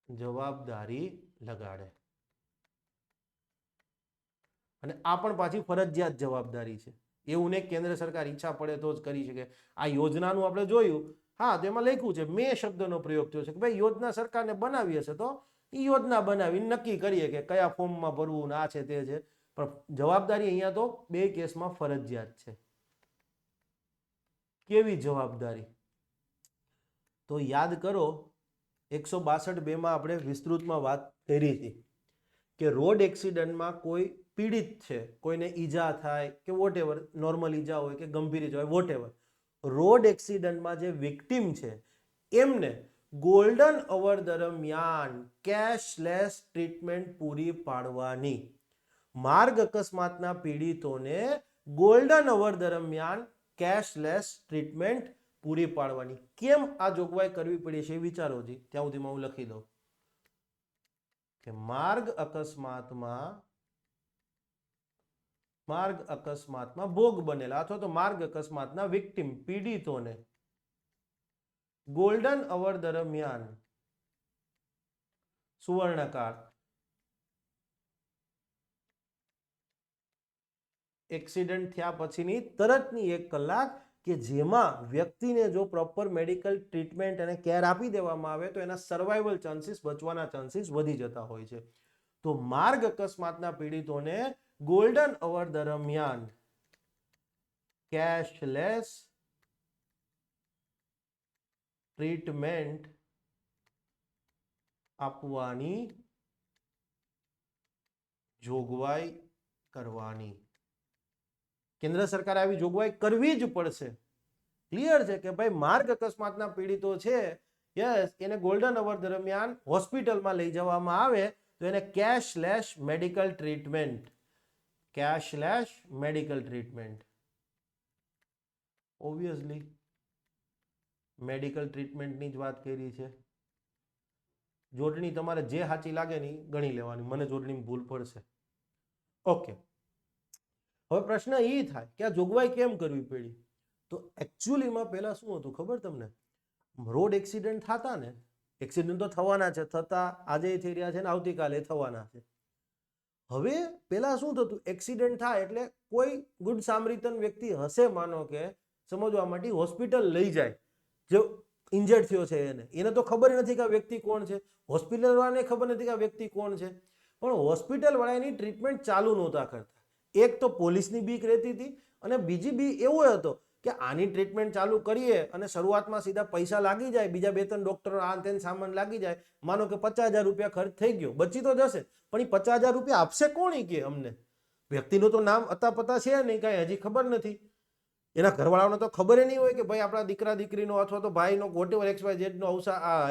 જવાબદારી લગાડે, અને આ પણ પાછી ફરજિયાત જવાબદારી છે. એવું ને કેન્દ્ર સરકાર ઈચ્છા પડે તો જ કરી શકે. આ યોજનાનું આપણે જોયું, હા, તો એમાં લખ્યું છે, મેં શબ્દનો પ્રયોગ થયો છે કે ભાઈ યોજના સરકારને બનાવી હશે તો એ યોજના બનાવીને નક્કી કરીએ કે કયા ફોર્મમાં ભરવું, આ છે તે છે. પણ જવાબદારી અહીંયા તો 2 કેસમાં ફરજિયાત છે. કેવી જવાબદારી? તો યાદ કરો, 162(2) માં આપણે વિસ્તૃતમાં વાત કરી હતી કે રોડ એક્સિડન્ટમાં કોઈ પીડિત છે, કોઈને ઈજા થાય કે વોટેવર, નોર્મલ ઈજા હોય કે ગંભીર ઈજા હોય, વોટેવર, રોડ એક્સિડન્ટમાં જે વિક્ટિમ છે એમને ગોલ્ડન અવર દરમિયાન કેશલેસ ટ્રીટમેન્ટ પૂરી પાડવાની, માર્ગ અકસ્માતના પીડિતોને ગોલ્ડન અવર દરમિયાન કેશલેસ ટ્રીટમેન્ટ પૂરી પાડવાની. કેમ આ જોગવાઈ કરવી પડી છે વિચારો જી. ત્યાં સુધીમાં હું લખી દઉં કે માર્ગ અકસ્માતમાં ભોગ બનેલા અથવા તો માર્ગ અકસ્માતના વિક્ટિમ પીડિતોને ગોલ્ડન અવર દરમિયાન સુવર્ણકાળ એક્સિડન્ટ થયા પછીની તરતની 1 કલાક કે જેમાં વ્યક્તિને જો પ્રોપર મેડિકલ ટ્રીટમેન્ટ અને કેર આપી દેવામાં આવે તો એના સર્વાઈવલ ચાન્સીસ, બચવાના ચાન્સીસ વધી જતા હોય છે. તો માર્ગ અકસ્માતના પીડિતોને ગોલ્ડન અવર દરમિયાન કેશલેસ ટ્રીટમેન્ટ આપવાની જોગવાઈ કરવાની. કેન્દ્ર સરકારે આવી જોગવાઈ કરવી જ પડશે. ક્લિયર છે કે ભાઈ માર્ગ અકસ્માતના પીડિતો છે, યસ, એને ગોલ્ડન અવર દરમિયાન હોસ્પિટલમાં લઈ જવામાં આવે તો એને cashless medical treatment obviously medical ટ્રીટમેન્ટની જ વાત કરી છે. જોડણી તમારે જે સાચી લાગે ને ગણી લેવાની, મને જોડણીમાં ભૂલ પડશે. ઓકે, હવે પ્રશ્ન એ થાય કે આ જોગવાઈ કેમ કરવી પડી? તો એકચ્યુઅલીમાં પહેલા શું હતું ખબર તમને? રોડ એક્સિડન્ટ થતા ને, એક્સિડન્ટ તો થવાના છે, થતા આજે થઈ રહ્યા છે ને આવતીકાલે થવાના છે. હવે પહેલા શું થતું, એક્સિડન્ટ થાય એટલે કોઈ ગુડ સામરીતન વ્યક્તિ હશે, માનો કે સમજવા માટે હોસ્પિટલ લઈ જાય જો ઇન્જર્ડ થયો છે એને તો ખબર નથી કે આ વ્યક્તિ કોણ છે, હોસ્પિટલ વાળાને ખબર નથી કે આ વ્યક્તિ કોણ છે, પણ હોસ્પિટલ વાળા એની ટ્રીટમેન્ટ ચાલુ નહોતા કરતા. એક તો પોલીસની બીક રહેતી હતી અને બીજી બી એવો હતો કે આની ટ્રીટમેન્ટ ચાલુ કરીએ અને શરૂઆતમાં સીધા પૈસા લાગી જાય, બીજા 2-3 ડોક્ટરો આ તેન સામાન લાગી જાય, માનો કે 50,000 રૂપિયા ખર્ચ થઈ ગયો, બચી તો જશે પણ એ 50,000 રૂપિયા આપશે કોણ? કે અમને વ્યક્તિનું તો નામ અતા પતા છે નહીં, કાંઈ હજી ખબર નથી, એના ઘરવાળાઓને તો ખબર નહીં હોય કે ભાઈ આપણા દીકરા દીકરીનો અથવા તો ભાઈનો વોટેવર XYZ નો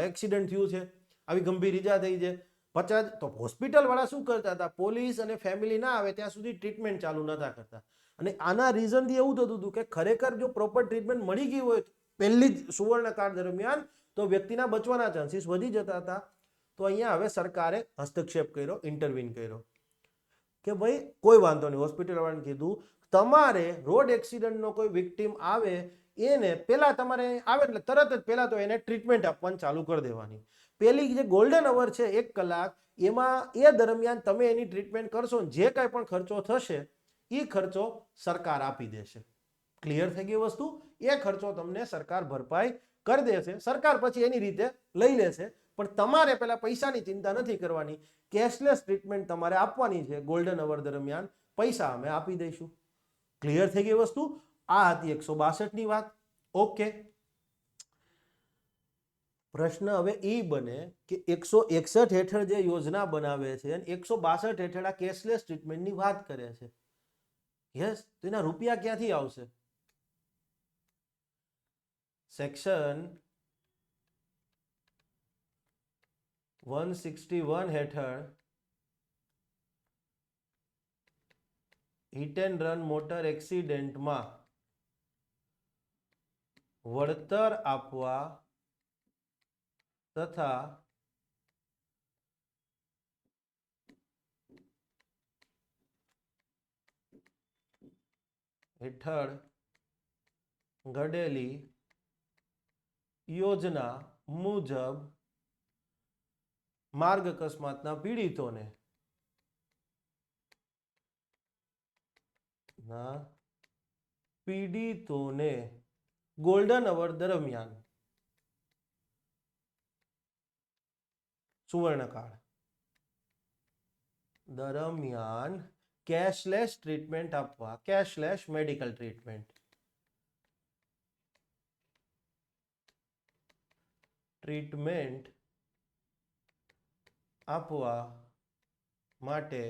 એક્સિડન્ટ થયું છે, આવી ગંભીર ઈજા થઈ છે. 50 તો હોસ્પિટલ વાળા શું કરતા હતા, પોલીસ અને ફેમિલી ના આવે ત્યાં સુધી ટ્રીટમેન્ટ ચાલુ નતા કરતા. અને આના રીઝનથી એવું થતું હતું કે ખરેખર જો પ્રોપર ટ્રીટમેન્ટ મળી ગઈ હોય પહેલી જ સુવર્ણકાળ દરમિયાન તો વ્યક્તિના બચવાના ચાન્સીસ વધી જતા હતા. તો અહીંયા હવે સરકારે હસ્તક્ષેપ કર્યો, ઇન્ટરવીન કર્યો કે ભાઈ કોઈ વાંધો નહીં. હોસ્પિટલ વાળાને કીધું તમારે રોડ એક્સિડન્ટનો કોઈ વિક્ટિમ આવે એને પહેલા તમારે આવે એટલે તરત જ પહેલા તો એને ટ્રીટમેન્ટ આપવાનું ચાલુ કરી દેવાની. પેલી જે ગોલ્ડન અવર છે 1 કલાક, એમાં એ દરમિયાન તમે એની ટ્રીટમેન્ટ કરશો, જે કાંઈ પણ ખર્ચો થશે એ ખર્ચો સરકાર આપી દેશે. ક્લિયર થઈ ગઈ વસ્તુ? એ ખર્ચો તમને સરકાર ભરપાઈ કરી દેશે. સરકાર પછી એની રીતે લઈ લેશે, પણ તમારે પેલા પૈસાની ચિંતા નથી કરવાની. કેશલેસ ટ્રીટમેન્ટ તમારે આપવાની છે ગોલ્ડન અવર દરમિયાન, પૈસા અમે આપી દઈશું. ક્લિયર થઈ ગઈ વસ્તુ? આ હતી 162 ની વાત. ઓકે, પ્રશ્ન હવે એ બને કે 161 હેઠળ જે યોજના બનાવે છે અને 162 હેઠળ આ કેશલેસ ટ્રીટમેન્ટની વાત કરે છે, યસ, તો એના રૂપિયા ક્યાંથી આવશે? સેક્શન 161 હેઠળ હિટ એન્ડ રન મોટર એક્સિડન્ટમાં વળતર આપવા તથા હેઠળ ઘડેલી યોજના મુજબ માર્ગ અકસ્માતના પીડિતોને ગોલ્ડન અવર દરમિયાન સુવર્ણકાળ દરમિયાન કેશલેસ ટ્રીટમેન્ટ આપવા, કેશલેસ મેડિકલ ટ્રીટમેન્ટ આપવા માટે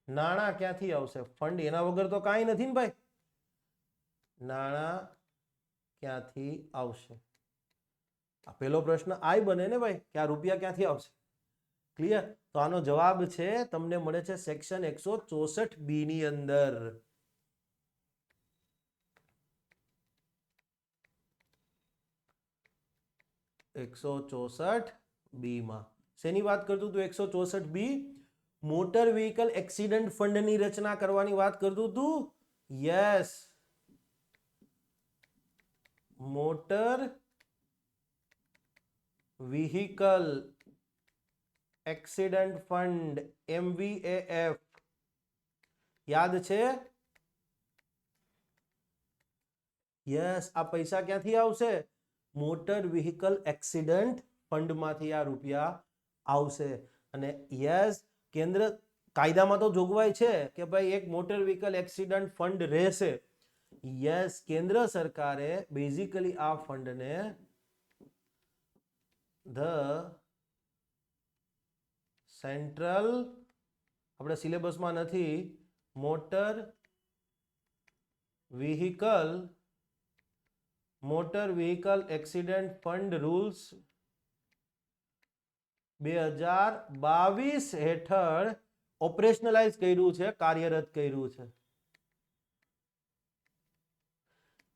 નાણાં ક્યાંથી આવશે? ફંડ એના વગર તો કાંઈ નથી ને ભાઈ. નાણાં ક્યાંથી આવશે? આ પેલો પ્રશ્ન આય બને ને ભાઈ કે આ રૂપિયા ક્યાંથી આવશે. ક્લિયર? તો આનો જવાબ છે તમને મળે છે સેક્શન 164B ની અંદર. 164B માં શેની વાત કરતું તું? 164B મોટર વ્હીકલ એક્સિડન્ટ ફંડની રચના કરવાની વાત કરતું તું. Yes, motor vehicle accident fund MVAF. યાદ છે? યસ, આ પૈસા ક્યાંથી આવશે? મોટર વ્હીકલ એક્સિડન્ટ ફંડમાંથી આ રૂપિયા આવશે. અને યસ, કેન્દ્ર કાયદામાં તો જોગવાઈ છે કે ભાઈ એક મોટર વ્હીકલ એક્સિડન્ટ ફંડ રહેશે. યસ, કેન્દ્ર સરકારે બેઝિકલી આ ફંડને ધ સેન્ટ્રલ, આપણે સિલેબસમાં નથી, motor vehicle accident fund rules 2022 હેઠળ ઓપરેશનલાઇઝ કર્યું છે, કાર્યરત કર્યું છે.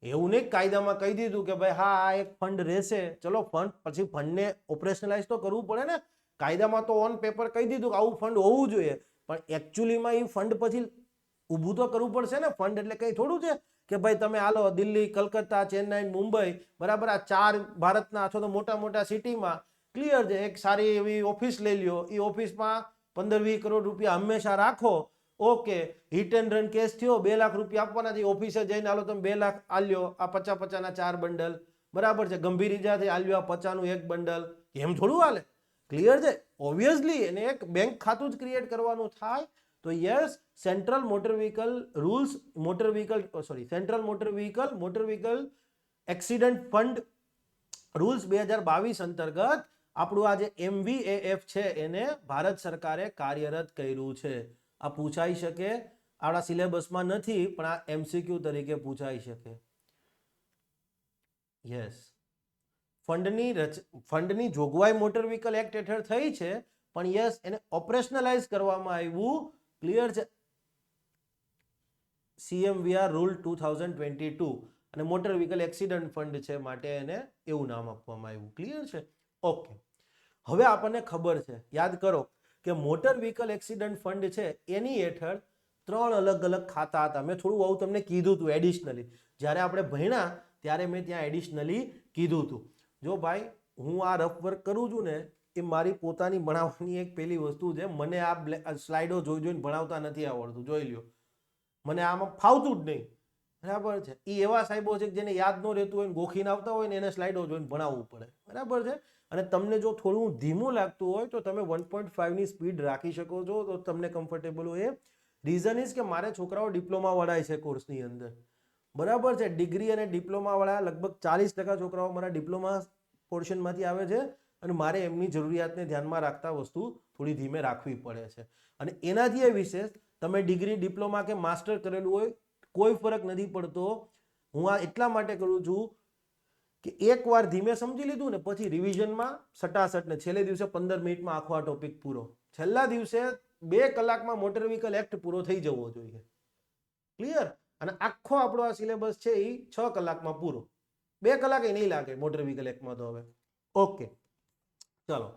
એવું નહીં કાયદામાં કહી દીધું કે ભાઈ હા આ એક ફંડ રહેશે, ચલો ફંડ પછી ફંડને ઓપરેશનલાઇઝ તો કરવું પડે ને. કાયદામાં તો ઓન પેપર કહી દીધું કે આવું ફંડ હોવું જોઈએ, પણ એકચ્યુઅલીમાં એ ફંડ પછી ઊભું તો કરવું પડશે ને. ફંડ એટલે કંઈ થોડું છે કે ભાઈ તમે હાલો દિલ્હી, કલકત્તા, ચેન્નાઈ, મુંબઈ, બરાબર, આ 4 ભારતના અથવા તો મોટા મોટા સિટીમાં ક્લિયર છે, એક સારી એવી ઓફિસ લઈ લ્યો, એ ઓફિસમાં 15-20 કરોડ રૂપિયા હંમેશા રાખો. Okay, hit and run case થયો, 2 લાખ રૂપિયા આપવાના છે, ઓફિસે જઈને હાલો તમે 2 લાખ આલ્યો, આ 50-50 ના 4 બંડલ, બરાબર છે. ગંભીર ઇજાથી આલ્યો આ 50 નું 1 બંડલ, એમ થોડું હાલે. ક્લિયર છે? ઓબ્વિયસલી એને એક બેંક ખાતું જ ક્રિએટ કરવાનું થાય. તો yes, central motor vehicle accident fund rules 2022 અંતર્ગત આપણું આ જે MVAF છે એને ભારત સરકારે કાર્યરત કર્યું છે. આ પૂછાઈ શકે, આપણા સિલેબસમાં નથી પણ આ MCQ તરીકે પૂછાઈ શકે. યસ, ફંડની જોગવાઈ મોટર વ્હીકલ એક્ટ હેઠળ થઈ છે, પણ યસ એને ઓપરેશનલાઇઝ કરવામાં આવ્યું. ક્લિયર છે? CMVR રૂલ 2022 અને મોટર વ્હીકલ એક્સિડન્ટ ફંડ છે માટે એને એવું નામ આપવામાં આવ્યું. ક્લિયર છે? ઓકે, હવે આપણને ખબર છે, યાદ કરો કે મોટર વ્હીકલ એક્સિડન્ટ ફંડ છે એની હેઠળ 3 અલગ અલગ ખાતા હતા. મેં થોડું આવું તમને કીધું હતું એડિશનલી, જ્યારે આપણે ભણ્યા ત્યારે મેં ત્યાં એડિશનલી કીધું હતું. જો ભાઈ હું આ રફ વર્ક કરું છું ને, એ મારી પોતાની ભણાવવાની એક પેલી વસ્તુ છે. મને આ સ્લાઇડો જોઈને ભણાવતા નથી આવડતું, જોઈ લ્યો. મને આમાં ફાવતું જ નહીં, બરાબર છે. એ એવા સાહેબો છે જેને યાદ ન રહેતું હોય, ગોખીને આવતા હોય ને એને સ્લાઇડો જોઈને ભણાવવું પડે, બરાબર છે. અને તમને જો થોડું ધીમું લાગતું હોય તો તમે 1.5 ની સ્પીડ રાખી શકો છો, તો તમને કમ્ફર્ટેબલ હોય. રીઝન ઇઝ કે મારે છોકરાઓ ડિપ્લોમા વાળા છે કોર્સની અંદર, બરાબર છે. ડિગ્રી અને ડિપ્લોમા વાળા લગભગ 40% છોકરાઓ મારા ડિપ્લોમા પોર્શનમાંથી આવે છે, અને મારે એમની જરૂરિયાતને ધ્યાનમાં રાખતા વસ્તુ થોડી ધીમે રાખવી પડે છે. અને એનાથી એ વિશેષ તમે ડિગ્રી, ડિપ્લોમા કે માસ્ટર કરેલું હોય, કોઈ ફરક નથી પડતો. હું આ એટલા માટે કરું છું કે એકવાર ધીમે સમજી લીધું ને પછી રિવિઝનમાં સટાસટ ને છેલ્લે દિવસે 15 મિનિટમાં આખો આ ટોપિક પૂરો, છેલ્લા દિવસે 2 કલાકમાં મોટર વ્હીકલ એક્ટ પૂરો થઈ જવો જોઈએ. ક્લિયર? અને આખો આપણો આ સિલેબસ છે એ 6 કલાકમાં પૂરો, 2 કલાક એ નહીં લાગે મોટર વ્હીકલ એક્ટમાં તો હવે. ઓકે, ચલો.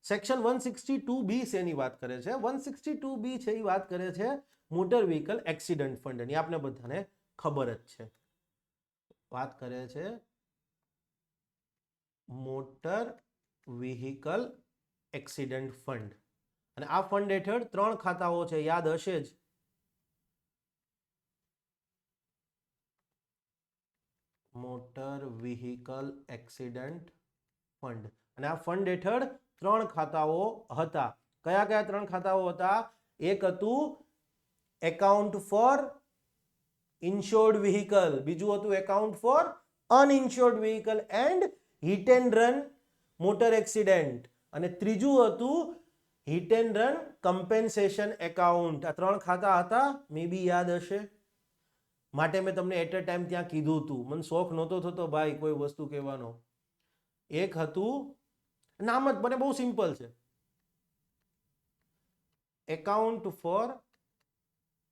સેક્શન 162B શેની વાત કરે છે? 162B છે એ વાત કરે છે મોટર વ્હીકલ એક્સિડન્ટ ફંડની. આપણે બધાને ખબર જ છે, વાત કરે છે મોટર વ્હીકલ એક્સિડન્ટ ફંડ. અને આ ફંડ હેઠળ 3 ખાતાઓ છે, યાદ હશે જ. Motor vehicle accident fund. અને આ ફંડ હેઠળ 3 ખાતાઓ હતા. કયા કયા 3 ખાતાઓ હતા? એક હતું એકાઉન્ટ ફોર ઇન્શ્યોર્ડ વ્હીકલ, બીજું હતું account for uninsured vehicle and hit and run motor accident, અને ત્રીજું હતું hit and run compensation account. આ 3 ખાતા હતા, મે બી યાદ હશે. માટે મેં તમને એટ અ ટાઈમ ત્યાં કીધું હતું. મને શોખ નહોતો થતો ભાઈ કોઈ વસ્તુ કહેવાનો. એક હતું, નામ જ મને બહુ સિમ્પલ છે, account for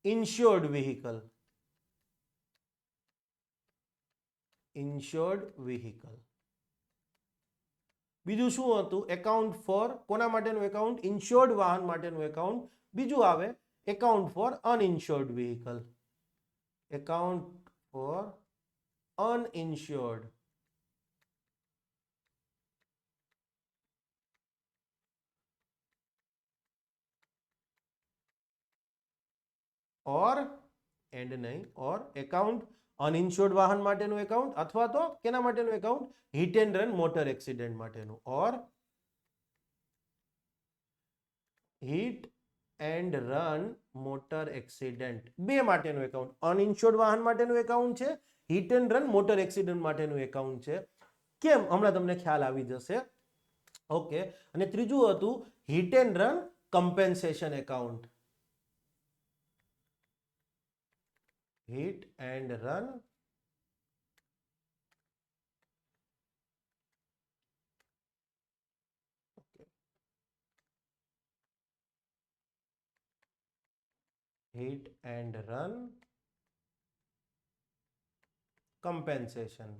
insured vehicle. Insured vehicle, બીજું શું હતું? એકાઉન્ટ ફોર કોના માટેનું એકાઉન્ટ? ઇન્શ્યોર્ડ વાહન માટેનું એકાઉન્ટ. બીજું આવે account for uninsured vehicle. Account for uninsured or and નહીં, ઓર એકાઉન્ટ અનઇન્શ્યોર્ડ વાહન માટેનું એકાઉન્ટ, અથવા તો કેના માટેનું account? Hit and run motor accident માટેનું, or hit and run motor accident બે માટેનું એકાઉન્ટ. અનઇન્શ્યોર્ડ વાહન માટેનું એકાઉન્ટ છે, hit and run motor accident માટેનું એકાઉન્ટ છે. કેમ? હમણાં તમને ખ્યાલ આવી જશે. ઓકે. અને ત્રીજું હતું hit and run compensation account. Hit and run hit and run compensation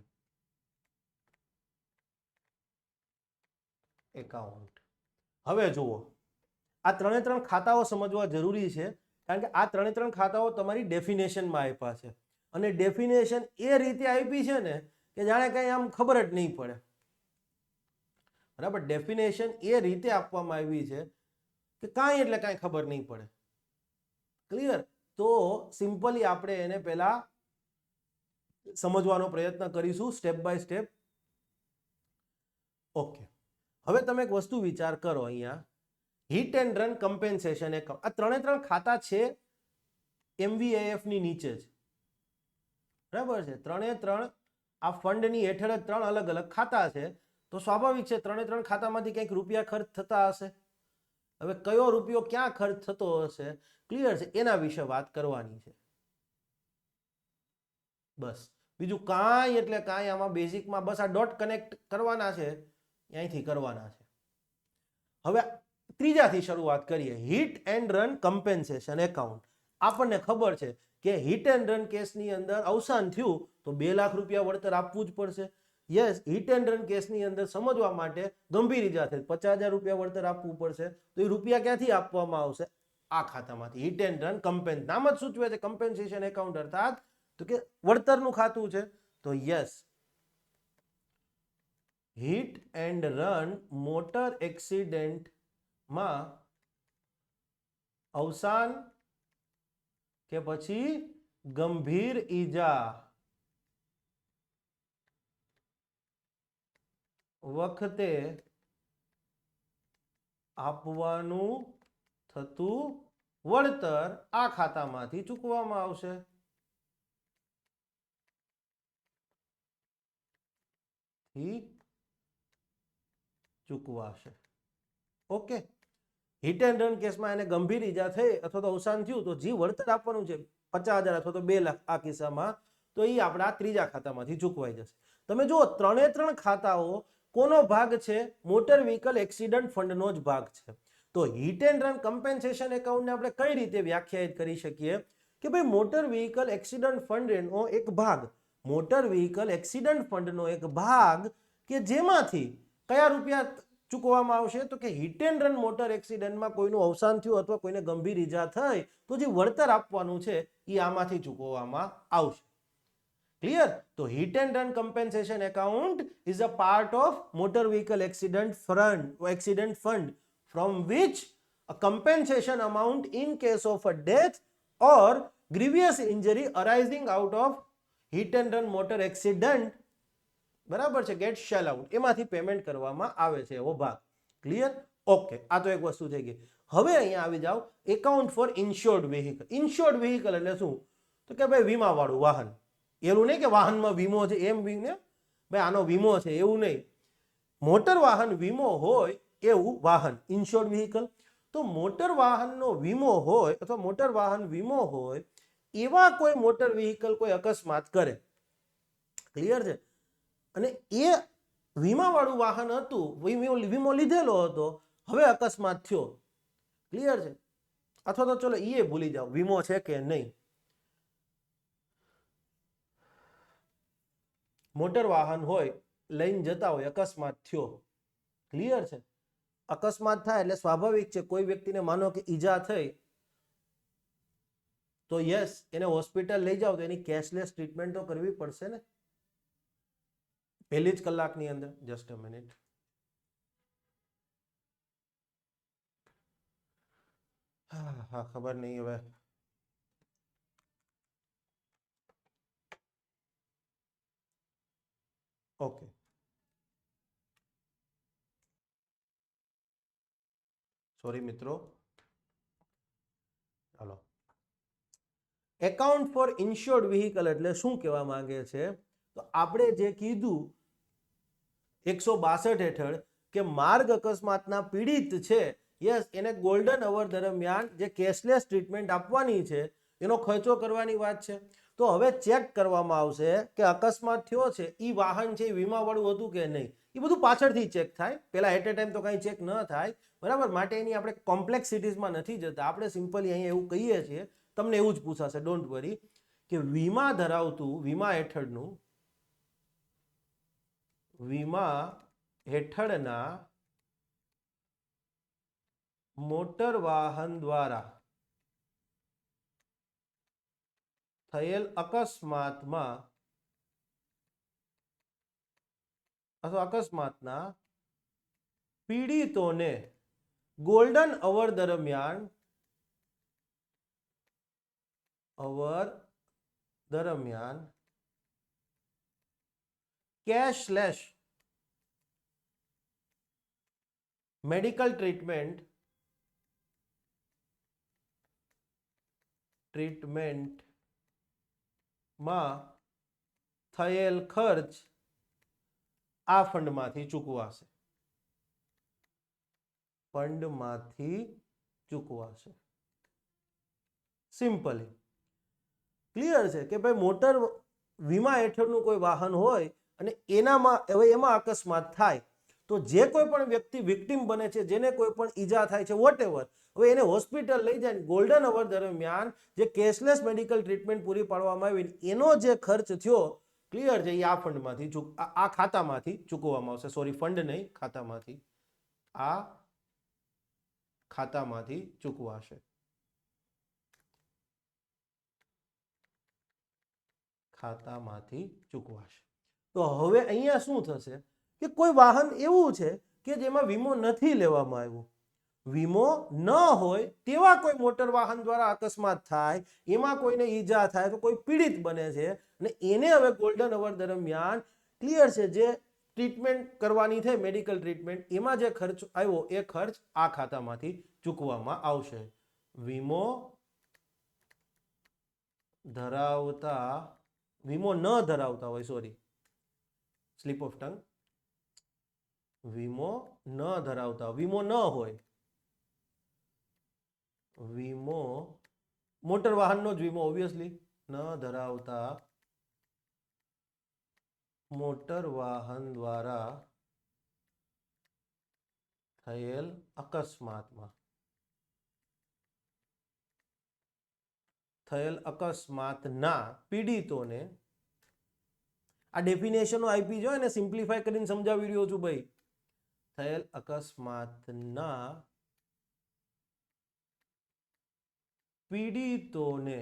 account. હવે જુઓ, આ ત્રણે ત્રણ ખાતાઓ સમજવા જરૂરી છે, કારણ કે આ ત્રણે ત્રણ ખાતાઓ તમારી ડેફિનેશનમાં આપ્યા છે, અને ડેફિનેશન એ રીતે આપી છે ને કે જાણે કંઈ આમ ખબર જ નહીં પડે. બરાબર? ડેફિનેશન એ રીતે આપવામાં આવી છે કે કાંઈ એટલે કાંઈ ખબર નહીં પડે. ક્લિયર? તો સિમ્પલી આપણે એને પહેલા સમજવાનો પ્રયત્ન કરીશું સ્ટેપ બાય સ્ટેપ. ઓકે. હવે તમે એક વસ્તુ વિચાર કરો, અહીંયા hit and run compensation account, આ ત્રણે ત્રણ ખાતા છે MVAF ની નીચે જ. બરાબર છે? ત્રણે ત્રણ આ ફંડની હેઠળ જ ત્રણ અલગ અલગ ખાતા છે, તો સ્વાભાવિક છે ત્રણે ત્રણ ખાતામાંથી કંઈક રૂપિયા ખર્ચ થતા હશે. હવે કયો રૂપિયો ક્યાં ખર્ચ થતો હશે, ક્લિયર છે, એના વિશે વાત કરવાની છે. બસ, બીજું કાંઈ એટલે કાંઈ આમાં બેઝિકમાં બસ આ ડોટ કનેક્ટ કરવાના છે, અહીંથી કરવાના છે. હવે ત્રીજાથી શરૂઆત કરીએ. Hit and run compensation account. આપણને ખબર છે કે હિટ એન્ડ રન કેસની અંદર અવસાન થયું તો 2 લાખ રૂપિયા વળતર આપવું જ પડશે. યસ, હિટ એન્ડ રન કેસની અંદર સમજવા માટે ગંભીર ઈજા થઈ 50,000 રૂપિયા વળતર આપવું પડશે. તો એ રૂપિયા ક્યાંથી આપવામાં આવશે? આ ખાતામાંથી. હિટ એન્ડ રન કમ્પેન્સ, નામ જ સૂચવે છે કમ્પેન્સેશન એકાઉન્ટ, અર્થાત તો કે વળતરનું ખાતું છે. તો yes, hit and run motor એક્સિડન્ટમાં અવસાન કે પછી ગંભીર ઈજા વખતે આપવાનું થતું વળતર આ ખાતામાંથી ચૂકવવામાં આવશે. ચૂકવાશે. ઓકે. હિટ એન્ડ રન કેસમાં એને ગંભીર ઈજા થઈ અથવા તો અવસાન થયું તો જે વળતર આપવાનું છે 50,000 અથવા તો 2 લાખ આ કિસ્સામાં, તો એ આપણા ત્રીજા ખાતામાંથી ચૂકવાઈ જશે. તમે જુઓ, ત્રણે ત્રણ ખાતાઓ કોનો ભાગ છે? મોટર વ્હીકલ એક્સિડન્ટ ફંડનો જ ભાગ છે. તો હિટ એન્ડ રન કમ્પેન્સેશન એકાઉન્ટને આપણે કઈ રીતે વ્યાખ્યાયિત કરી શકીએ કે ભાઈ મોટર વ્હીકલ એક્સિડન્ટ ફંડનો એક ભાગ, મોટર વ્હીકલ એક્સિડન્ટ ફંડનો એક ભાગ કે જેમાંથી કયા રૂપિયા ચૂકવવામાં આવશે? તો કે હિટ એન્ડ રન મોટર એક્સિડન્ટમાં કોઈનું અવસાન થયું અથવા કોઈને ગંભીર ઈજા થઈ તો જે વળતર આપવાનું છે એ આમાંથી ચૂકવવામાં આવશે. ક્લિયર? તો hit and run compensation account is a part of motor vehicle accident fund from which a compensation amount in case of a death or grievous injury arising out of hit and run motor accident, બરાબર છે, gate shell out, એમાંથી payment કરવામાં આવે છે એવો ભાગ. Clear? Okay. આ તો એક વસ્તુ થઈ ગઈ. હવે અહીંયા આવી જાઓ, account for insured vehicle. Insured vehicle એટલે શું? તો કે ભાઈ વીમાવાળું વાહન. એવું નહીં કે વાહનમાં વીમો છે એમ ને ભાઈ આનો વીમો છે એવું નહીં. મોટર વાહન વીમો હોય એવું વાહન ઇન્શ્યોર્ડ વ્હીકલ. તો મોટર વાહનનો વીમો હોય અથવા મોટર વાહન વીમો હોય એવા કોઈ મોટર વ્હીકલ કોઈ અકસ્માત કરે, ક્લિયર છે, અને એ વીમાવાળું વાહન હતું, વીમો લીધેલો હતો, હવે અકસ્માત થયો, ક્લિયર છે, અથવા તો ચલો એ ભૂલી જાઓ વીમો છે કે નહીં. મોટર વાહન હોય, લઈને જતા હોય, અકસ્માત થયો, ક્લિયર છે? અકસ્માત થાય એટલે સ્વાભાવિક છે, કોઈ વ્યક્તિને માનો કે ઈજા થઈ તો યસ એને હોસ્પિટલ લઈ જાઓ તો એની કેશલેસ ટ્રીટમેન્ટ તો કરવી પડશે ને પહેલી જ કલાકની અંદર. Just a minute. હા ખબર નહીં હવે. ઓકે, સોરી મિત્રો. ચાલો, એકાઉન્ટ ફોર ઇન્શ્યોર્ડ વ્હીકલ એટલે શું કહેવા માંગે છે? તો આપણે જે કીધું 162 હેઠળ કે માર્ગ અકસ્માતના પીડિત છે, યસ, એને ગોલ્ડન અવર દરમિયાન જે કેશલેસ ટ્રીટમેન્ટ આપવાની છે એનો ખર્ચો કરવાની વાત છે. તો હવે ચેક કરવામાં આવશે કે અકસ્માત થયો છે એ વાહન છે વીમા વાળું હતું કે નહીં. એ બધું પાછળથી ચેક થાય, પહેલા એટ એ ટાઈમ તો કંઈ ચેક ન થાય, બરાબર? માટે એની આપણે કોમ્પ્લેક્સિટીઝમાં નથી જતા, આપણે સિમ્પલી અહીં એવું કહીએ છીએ, તમને એવું જ પૂછાશે, ડોન્ટ વરી, કે વીમા ધરાવતું વીમા હેઠળના મોટર વાહન દ્વારા થયેલ અકસ્માતમાં અથવા અકસ્માતના પીડિતોને ગોલ્ડન અવર દરમિયાન કેશલેસ મેડિકલ ટ્રીટમેન્ટમાં થયેલ ખર્ચ આ ફંડમાંથી ચૂકવાશે. સિમ્પલી ક્લિયર છે કે ભાઈ મોટર વીમા હેઠળનું કોઈ વાહન હોય અને એમાં અકસ્માત થાય તો જે કોઈ પણ વ્યક્તિ વિક્ટિમ બને છે, જેને કોઈ પણ ઈજા થાય છે, વોટએવર, હવે એને હોસ્પિટલ લઈ જાય, ગોલ્ડન અવર દરમિયાન જે કેશલેસ મેડિકલ ટ્રીટમેન્ટ પૂરી પાડવામાં આવી એનો જે ખર્ચ થયો, ક્લિયર છે, એ આ ફંડમાંથી આ ખાતામાંથી ચૂકવવામાં આવશે. સોરી, ફંડ નહીં, ખાતામાંથી. આ ખાતામાંથી ચૂકવાશે. તો હવે અહીંયા શું થશે કે કોઈ વાહન એવું છે કે જેમાં વીમો નથી લેવામાં આવ્યો, વીમો ન હોય તેવા કોઈ મોટર વાહન દ્વારા અકસ્માત થાય, એમાં કોઈને ઈજા થાય તો કોઈ પીડિત બને છે અને એને હવે ગોલ્ડન અવર દરમિયાન, ક્લિયર છે, જે ટ્રીટમેન્ટ કરવાની છે, મેડિકલ ટ્રીટમેન્ટ, એમાં જે ખર્ચ આવ્યો એ ખર્ચ આ ખાતામાંથી ચૂકવવામાં આવશે. વીમો ન ધરાવતા હોય, સોરી, સ્લીપ ઓફ ટંગ, વીમો ન હોય, મોટર વાહનનો જ વીમો, ઓબ્વિયસલી, ન ધરાવતા મોટર વાહન દ્વારા થયેલ અકસ્માતના પીડિતોને, આ ડેફિનેશનો આપી જો એને સિમ્પ્લિફાય કરીને સમજાવી રહ્યો છું ભાઈ, થયેલ અકસ્માતના પીડિતોને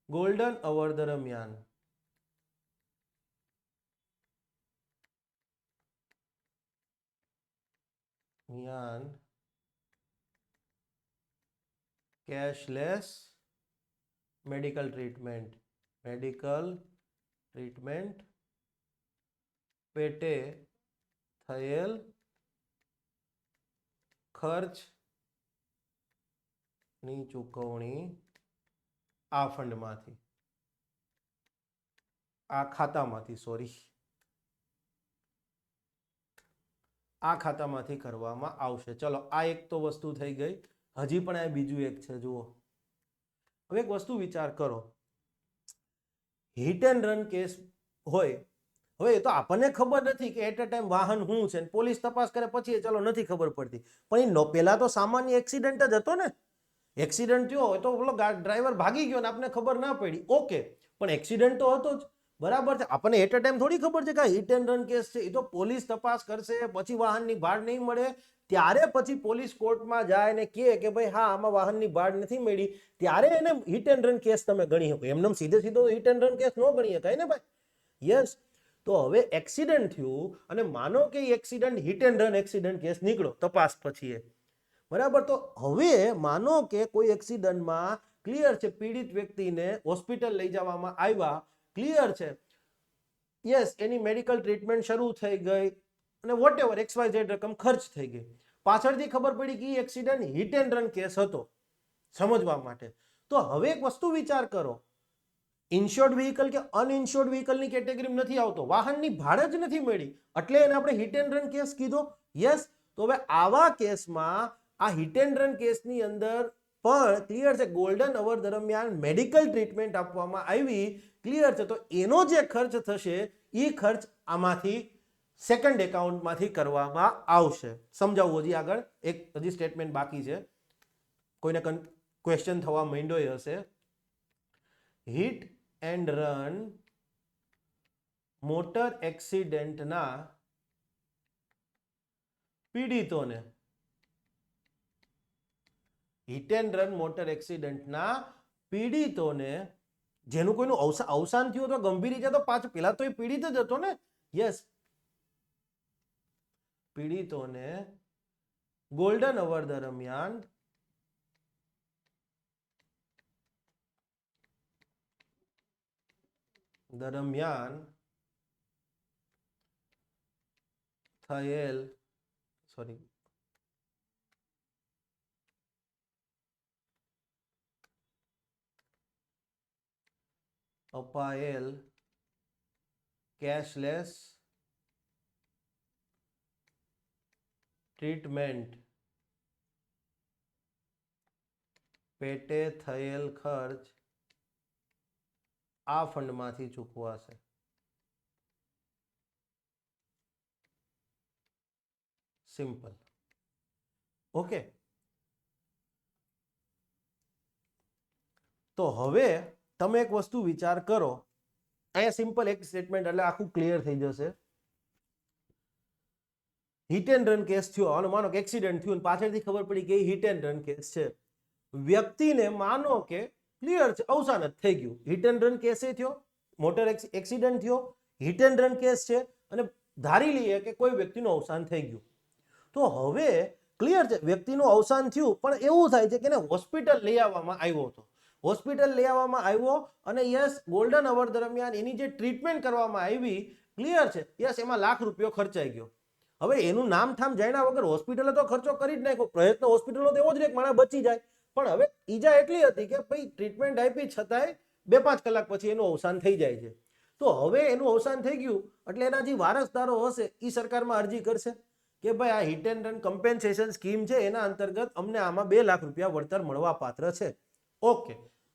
ગોલ્ડન અવર દરમિયાન કેશલેસ મેડિકલ ટ્રીટમેન્ટ પેટે થયેલ ખર્ચની ચૂકવણી આ ફંડમાંથી, આ ખાતામાંથી કરવામાં આવશે. ચલો, આ એક તો વસ્તુ થઈ ગઈ. હજી પણ આ બીજું એક છે, જુઓ. હવે એક વસ્તુ વિચાર કરો, હિટ એન્ડ રન કેસ હોય, હવે એ તો આપણને ખબર નથી કે એટ અ ટાઈમ વાહન શું છે, પોલીસ તપાસ કરે પછી ચલો નથી ખબર પડતી, પણ એ પહેલા તો સામાન્ય એક્સિડન્ટ જ હતો ને. એક્સિડન્ટ થયો હોય તો પેલો ડ્રાઈવર ભાગી ગયો ને આપને ખબર ના પડી, ઓકે, પણ એક્સિડન્ટ તો હતો જ. બરાબર છે. આપણને એટ અ ટાઈમ થોડી ખબર છે કે હિટ એન્ડ રન કેસ છે. એ તો પોલીસ તપાસ કરશે, પછી વાહનની ભાડ નહીં મળે ત્યારે પછી પોલીસ કોર્ટમાં જાય ને કહે કે ભાઈ હા આમાં વાહનની ભાડ નથી મળી, ત્યારે એને હિટ એન્ડ રન કેસ તમે ગણી શકો. એમને સીધે સીધો હિટ એન્ડ રન કેસ ન ગણી શકાય ને ભાઈ. યસ. તો હવે એક્સિડન્ટ થયું અને માનો કે accident hit and run accident case નીકળો તપાસ પછી, બરાબર. તો હવે માનો કે કોઈ એક્સિડન્ટમાં ક્લિયર છે પીડિત વ્યક્તિને હોસ્પિટલ લઈ જવામાં આવ્યા, ક્લિયર છે, યસ, એની મેડિકલ ટ્રીટમેન્ટ શરૂ થઈ ગઈ અને વોટ એવર XYZ રકમ ખર્ચ થઈ ગઈ. પાછળથી ખબર પડી કે accident hit and run case હતો, સમજવા માટે. તો હવે એક વસ્તુ વિચાર કરો, ઇન્શ્યોર્ડ વ્હીકલ કે અનઇન્શ્યોર્ડ વ્હીકલની કેટેગરીમાં નથી આવતો, વાહનની ભાડે જ નથી મળી એટલે એને આપણે હિટ એન્ડ રન કેસ કીધો. યસ. તો હવે આવા કેસમાં આ હિટ એન્ડ રન કેસની અંદર પણ ક્લિયર છે ગોલ્ડન અવર દરમિયાન મેડિકલ ટ્રીટમેન્ટ આપવામાં આવી, ક્લિયર છે, તો એનો જે ખર્ચ થશે એ ખર્ચ આમાંથી સેકન્ડ એકાઉન્ટમાંથી કરવામાં આવશે. સમજાવવું હજી આગળ એક હજી સ્ટેટમેન્ટ બાકી છે, કોઈને ક્વેશ્ચન થવા માંડ્યો હશે. હિટ એન્ડ રન મોટર એક્સિડન્ટના પીડિતોને, હિટ એન્ડ રન મોટર એક્સિડન્ટના પીડિતોને જેનું કોઈનું અવસાન થયું તો ગંભીર ઈજા, તો પાછું પેલા તો એ પીડિત જ હતો ને. યસ. પીડિતોને ગોલ્ડન અવર દરમિયાન થયેલ અપાયેલ કેશલેસ ટ્રીટમેન્ટ પેટે થયેલ ખર્ચ આ ફંડમાંથી ચૂકવાશે. સિમ્પલ. ઓકે. તો હવે તમે એક વસ્તુ વિચાર કરો, અહીંયા સિમ્પલ એક સ્ટેટમેન્ટ એટલે આખું ક્લિયર થઈ જશે. હિટ એન્ડ રન કેસ થયો અને માનો કે એક્સિડન્ટ થયું અને પાછળથી ખબર પડી કે હિટ એન્ડ રન કેસ છે. વ્યક્તિને માનો કે ક્લિયર છે અવસાન જ થઈ ગયું, હિટ એન્ડ રન કેસ થયો, મોટર એક્સિડન્ટ થયો, હિટ એન્ડ રન કેસ છે અને ધારી લઈએ કે કોઈ વ્યક્તિનું અવસાન થઈ ગયું. તો હવે ક્લિયર છે વ્યક્તિનું અવસાન થયું પણ એવું થાય છે કે એને હોસ્પિટલ લઈ આવવામાં આવ્યો હતો, હોસ્પિટલ લઈ આવવામાં આવ્યો અને યસ ગોલ્ડન અવર દરમિયાન એની જે ટ્રીટમેન્ટ કરવામાં આવી, ક્લિયર છે, યસ, એમાં ₹1,00,000 ખર્ચાઈ ગયો. હવે એનું નામ ઠામ જાણ્યા વગર હોસ્પિટલે તો ખર્ચો કરી જ નાખ્યો, પ્રયત્ન હોસ્પિટલનો તો એવો જ એક માણસ બચી જાય, પણ હવે ઈજા એટલી હતી કે ભાઈ ટ્રીટમેન્ટ આપી છતાંય 2-5 કલાક પછી એનું અવસાન થઈ જાય છે. તો હવે એનું અવસાન થઈ ગયું એટલે એના જે વારસદારો હશે એ સરકારમાં અરજી કરશે કે ભાઈ આ hit and run compensation scheme છે એના અંતર્ગત અમને આમાં ₹2,00,000 વળતર મળવા પાત્ર છે. ઓકે.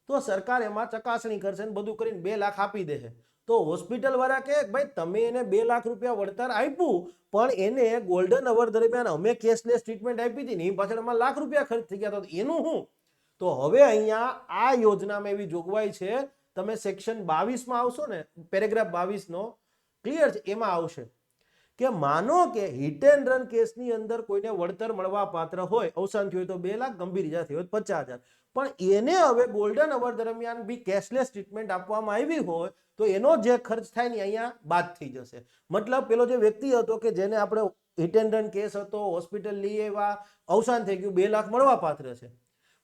તો સરકાર એમાં ચકાસણી કરશે ને બધું કરીને 2 લાખ આપી દેશે. તો હોસ્પિટલ વાળા કે ભાઈ તમે એને ₹2,00,000 વળતર આપ્યું પણ એને ગોલ્ડન અવર દરમિયાન અમે કેશલેસ ટ્રીટમેન્ટ આપી હતી ને એ પાછળ અમારે ₹1,00,000 ખર્ચ થઈ ગયા, તો એનું શું? તો હવે અહીંયા આ યોજનામાં એવી જોગવાઈ છે, તમે સેક્શન 22માં આવશો ને, પેરેગ્રાફ 22 ક્લિયર છે, એમાં આવશે કે માનો કે હિટ એન્ડ રન કેસની અંદર કોઈને વળતર મળવા પાત્ર હોય, અવસાન થયું હોય તો 2 લાખ, ગંભીર ઈજા થઈ હોય તો 50,000, પણ એને હવે ગોલ્ડન અવર દરમિયાન બી કેશલેસ ટ્રીટમેન્ટ આપવામાં આવી હોય તો એનો જે ખર્ચ થાય ને અહીંયા બાદ થઈ જશે. મતલબ પેલો જે વ્યક્તિ હતો કે જેને આપણે હિટ એન્ડ રન કેસ હતો, હોસ્પિટલ લઈ આવ્યા, અવસાન થઈ ગયું, 2 લાખ મળવા પાત્ર છે,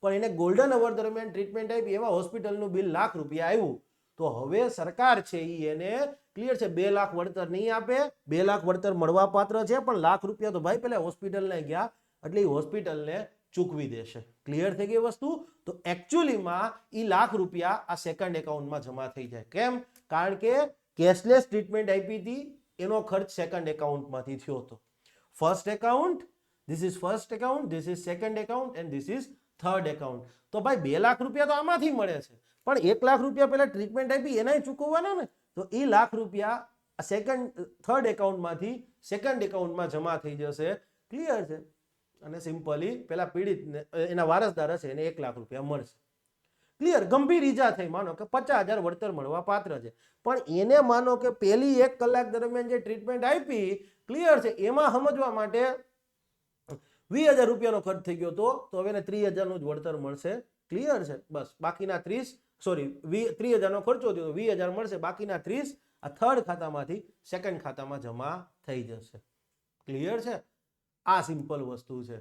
પણ એને ગોલ્ડન અવર દરમિયાન ટ્રીટમેન્ટ આપી એમાં હોસ્પિટલનું બિલ ₹1,00,000 આવ્યું, તો હવે સરકાર છે એને ક્લિયર છે 2 લાખ વળતર નહીં આપે, 2 લાખ વળતર મળવા પાત્ર છે પણ ₹1,00,000 તો ભાઈ પેલા હોસ્પિટલને ગયા એટલે એ હોસ્પિટલને ચૂકવી દેશે. ક્લિયર થઈ ગઈ વસ્તુ? તો એકચ્યુઅલીમાં એ ₹1,00,000 આ સેકન્ડ એકાઉન્ટમાં જમા થઈ જાય. કેમ? કારણ કે કેશલેસ ટ્રીટમેન્ટ આપી હતી એનો ખર્ચ સેકન્ડ એકાઉન્ટમાંથી થયો હતો. First account, this is first account, this is second account and this is third account. તો ભાઈ ₹2,00,000 તો આમાંથી મળે છે પણ ₹1,00,000 પેલા ટ્રીટમેન્ટ આપી એનાય ચૂકવવાના ને, તો એ ₹1,00,000 થર્ડ એકાઉન્ટમાંથી સેકન્ડ એકાઉન્ટમાં જમા થઈ જશે. ક્લિયર છે? અને સિમ્પલી પેલા પીડિતને એના વારસદાર હશે એને ₹1,00,000 મળશે. ક્લિયર, ગંભીર ઈજા થઈ, માનો કે 50,000 વળતર મળવા પાત્ર છે, પણ એને માનો કે પહેલી 1 કલાક દરમિયાન જે ટ્રીટમેન્ટ આપી, ક્લિયર છે, એમાં સમજવા માટે 20,000 રૂપિયાનો ખર્ચ થઈ ગયો તો હવે એને 30,000 નું જ વળતર મળશે, ક્લિયર છે, બસ બાકીના 30,000 નો ખર્ચો થયો, 20,000 મળશે, બાકીના 30 આ થર્ડ ખાતામાંથી સેકન્ડ ખાતામાં જમા થઈ જશે, ક્લિયર છે, આ સિમ્પલ વસ્તુ છે,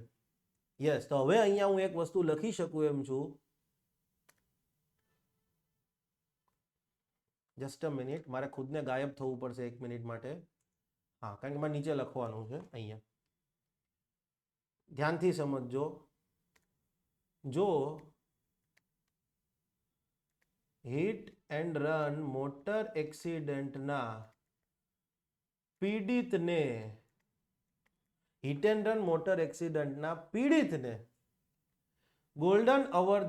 યસ. તો હવે અહીંયા હું એક વસ્તુ લખી શકું એમ છું, જસ્ટ અ મિનિટ, મારે ખુદને ગાયબ થવું પડશે 1 મિનિટ માટે, હા, કારણ કે મારે નીચે લખવાનું છે અહીંયા, ધ્યાનથી સમજજો. જો હિટ એન્ડ રન મોટર એક્સિડન્ટના પીડિતને હિટ એન્ડ રન મોટર એક્સિડન્ટના પીડિતને ગોલ્ડન અવર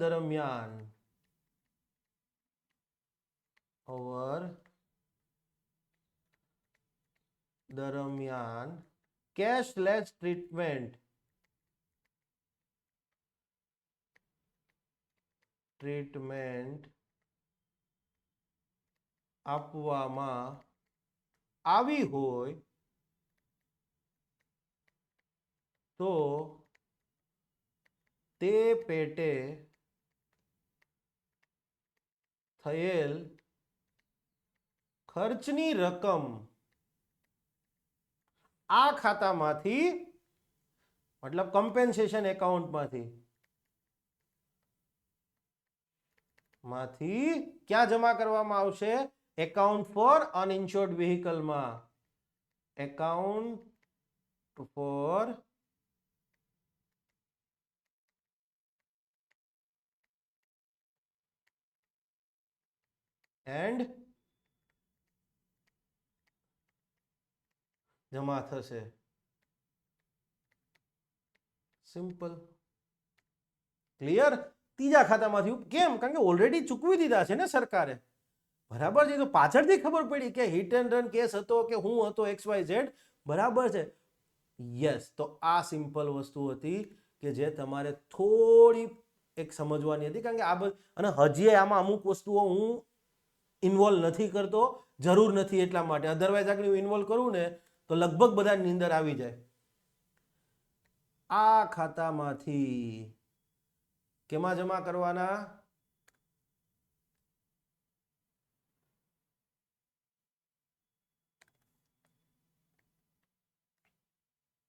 દરમિયાન કેશલેસ ટ્રીટમેન્ટ આપવામાં આવી હોય તો તે પેટે થયેલ ખર્ચની રકમ આ ખાતામાંથી, મતલબ કમ્પેન્સેશન એકાઉન્ટમાંથી ક્યાં જમા કરવામાં આવશે? એકાઉન્ટ ફોર અનઇન્શ્યોર્ડ વ્હીકલમાં, એકાઉન્ટ ફોર એન્ડ જમા થશે, સિમ્પલ, ક્લિયર. ત્રીજા ખાતામાંથી કેમ? કારણ કે ઓલરેડી ચૂકવી દીધા છે ને સરકારે, બરાબર છે. તો પાછળથી ખબર પડી કે હિટ એન્ડ રન કેસ હતો કે હું હતો XYZ, બરાબર છે, યસ. તો આ સિમ્પલ વસ્તુ હતી કે જે તમારે થોડી એક સમજવાની હતી, કારણ કે આ અને હજી આમાં અમુક વસ્તુઓ હું ઇન્વોલ્વ નથી કરતો, જરૂર નથી એટલા માટે, અધરવાઇઝ આગળ હું ઇન્વોલ્વ કરું ને તો લગભગ બધાની અંદર આવી જાય. આ ખાતામાંથી કેમાં જમા કરવાના?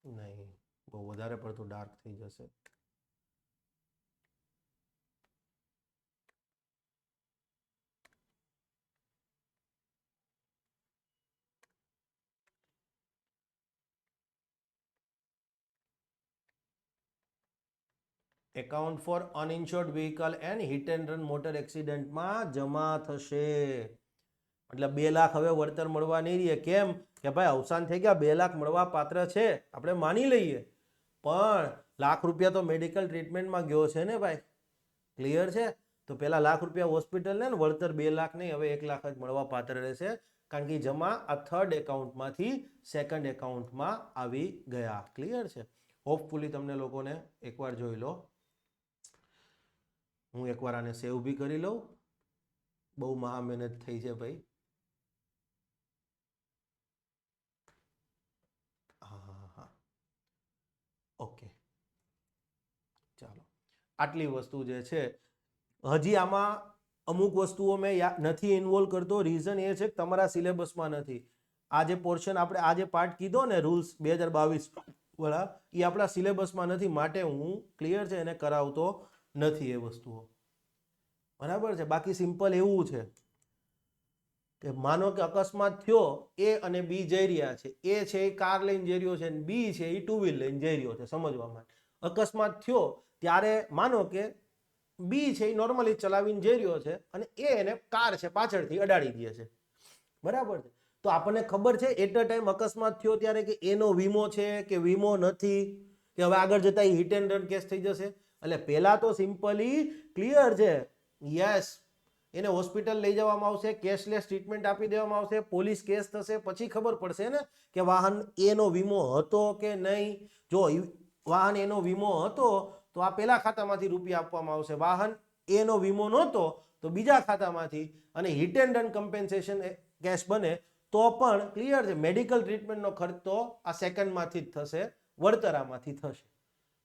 નહીં, બહુ વધારે પડતું ડાર્ક થઈ જશે. Account for uninsured vehicle and hit and run motor એક્સિડન્ટમાં જમા થશે. એટલે 2 લાખ હવે વળતર મળવા નહીં રહે. કેમ કે ભાઈ અવસાન થઈ ગયા, 2 લાખ મળવા પાત્ર છે, આપણે માની લઈએ, પણ લાખ રૂપિયા તો મેડિકલ ટ્રીટમેન્ટમાં ગયો છે ને ભાઈ, ક્લિયર છે. તો પેલા લાખ રૂપિયા હોસ્પિટલ ને વળતર 2 લાખ નહીં, હવે 1 લાખ જ મળવા પાત્ર રહેશે, કારણ કે જમા આ થર્ડ એકાઉન્ટમાંથી સેકન્ડ એકાઉન્ટમાં આવી ગયા, ક્લિયર છે. હોપફુલી તમને લોકોને એકવાર જોઈ લો. હું એકવાર આને સેવ બી કરી લઉં, બહુ મહા મહેનત થઈ છે ભાઈ. હા, ઓકે, ચાલો. આટલી વસ્તુ જે છે, હજી આમાં અમુક વસ્તુઓ મેં નથી ઇન્વોલ્વ કરતો, રીઝન એ છે કે તમારા સિલેબસમાં નથી. આ જે પોર્શન આપણે આ જે પાર્ટ કીધો ને રૂલ્સ 2022 વાળા, એ આપણા સિલેબસમાં નથી, માટે હું ક્લિયર છે એને કરાવતો નથી એ વસ્તુઓ, બરાબર છે. બાકી સિમ્પલ એવું છે કે માનો કે અકસ્માત થયો, એ અને બી જઈ રહ્યા છે, એ છે એ કાર લઈને જઈ રહ્યો છે, બી છે એ 2 વ્હીલ લઈને જઈ રહ્યો છે. સમજવા માટે, અકસ્માત થયો ત્યારે માનો કે બી છે એ નોર્મલી ચલાવીને જઈ રહ્યો છે અને એ એને કાર છે પાછળથી અડાડી દે છે, બરાબર છે. તો આપણને ખબર છે એટ અ ટાઈમ અકસ્માત થયો ત્યારે કે એનો વીમો છે કે વીમો નથી, કે હવે આગળ જતા હિટ એન્ડ રન કેસ થઈ જશે. એટલે પહેલા તો સિમ્પલી ક્લિયર છે, યસ, એને હોસ્પિટલ લઈ જવામાં આવશે, કેશલેસ ટ્રીટમેન્ટ આપી દેવામાં આવશે, પોલીસ કેસ થશે, પછી ખબર પડશે ને કે વાહન એનો વીમો હતો કે નહીં. જો વાહન એનો વીમો હતો તો આ પેલા ખાતામાંથી રૂપિયા આપવામાં આવશે, વાહન એનો વીમો નહોતો તો બીજા ખાતામાંથી અને hit and run compensation cash બને તો પણ ક્લિયર છે, મેડિકલ ટ્રીટમેન્ટનો ખર્ચ તો આ સેકન્ડમાંથી જ થશે, વળતરામાંથી થશે.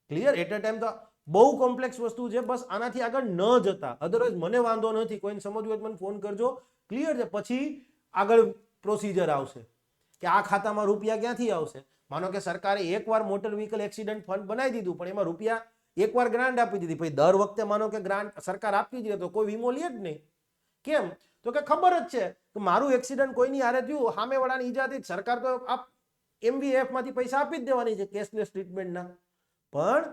ક્લિયર? એટ અ ટાઈમ તો બહુ કોમ્પ્લેક્સ વસ્તુ છે, બસ આનાથી આગળ ન જતા. અધરવાઇઝ મને વાંધો નથી, કોઈને સમજવું હોય તો મને ફોન કરજો. ક્લિયર છે? પછી આગળ પ્રોસિજર આવશે કે આ ખાતામાં રૂપિયા ક્યાંથી આવશે. માનો કે સરકારે એકવાર મોટર વ્હીકલ એક્સિડન્ટ ફંડ બનાવી દીધું, પણ એમાં રૂપિયા એકવાર ગ્રાન્ટ આપી દીધી, પછી દર વખતે માનો કે ગ્રાન્ટ સરકાર આપતી જ રહે તો કોઈ વીમો લે જ નહીં. કેમ? તો કે ખબર જ છે કે મારું એક્સિડન્ટ કોઈની હારે થયું, સામેવાળાની ઈજા થઈ, સરકાર તો આપ MVF માંથી પૈસા આપી જ દેવાની છે કેશલેસ ટ્રીટમેન્ટના. પણ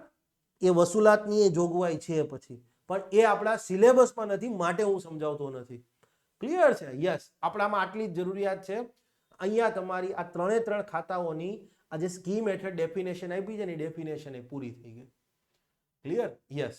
એ વસૂલાતની એ જોગવાઈ છે પછી, પણ એ આપણા સિલેબસમાં નથી, માટે હું સમજાવતો નથી. ક્લિયર છે? યસ, આપણામાં આટલી જ જરૂરિયાત છે. અહીંયા તમારી આ 3 ખાતાઓની આ જે સ્કીમ હેઠળ ડેફિનેશન આપી છે ને, ડેફિનેશન એ પૂરી થઈ ગઈ. ક્લિયર? યસ.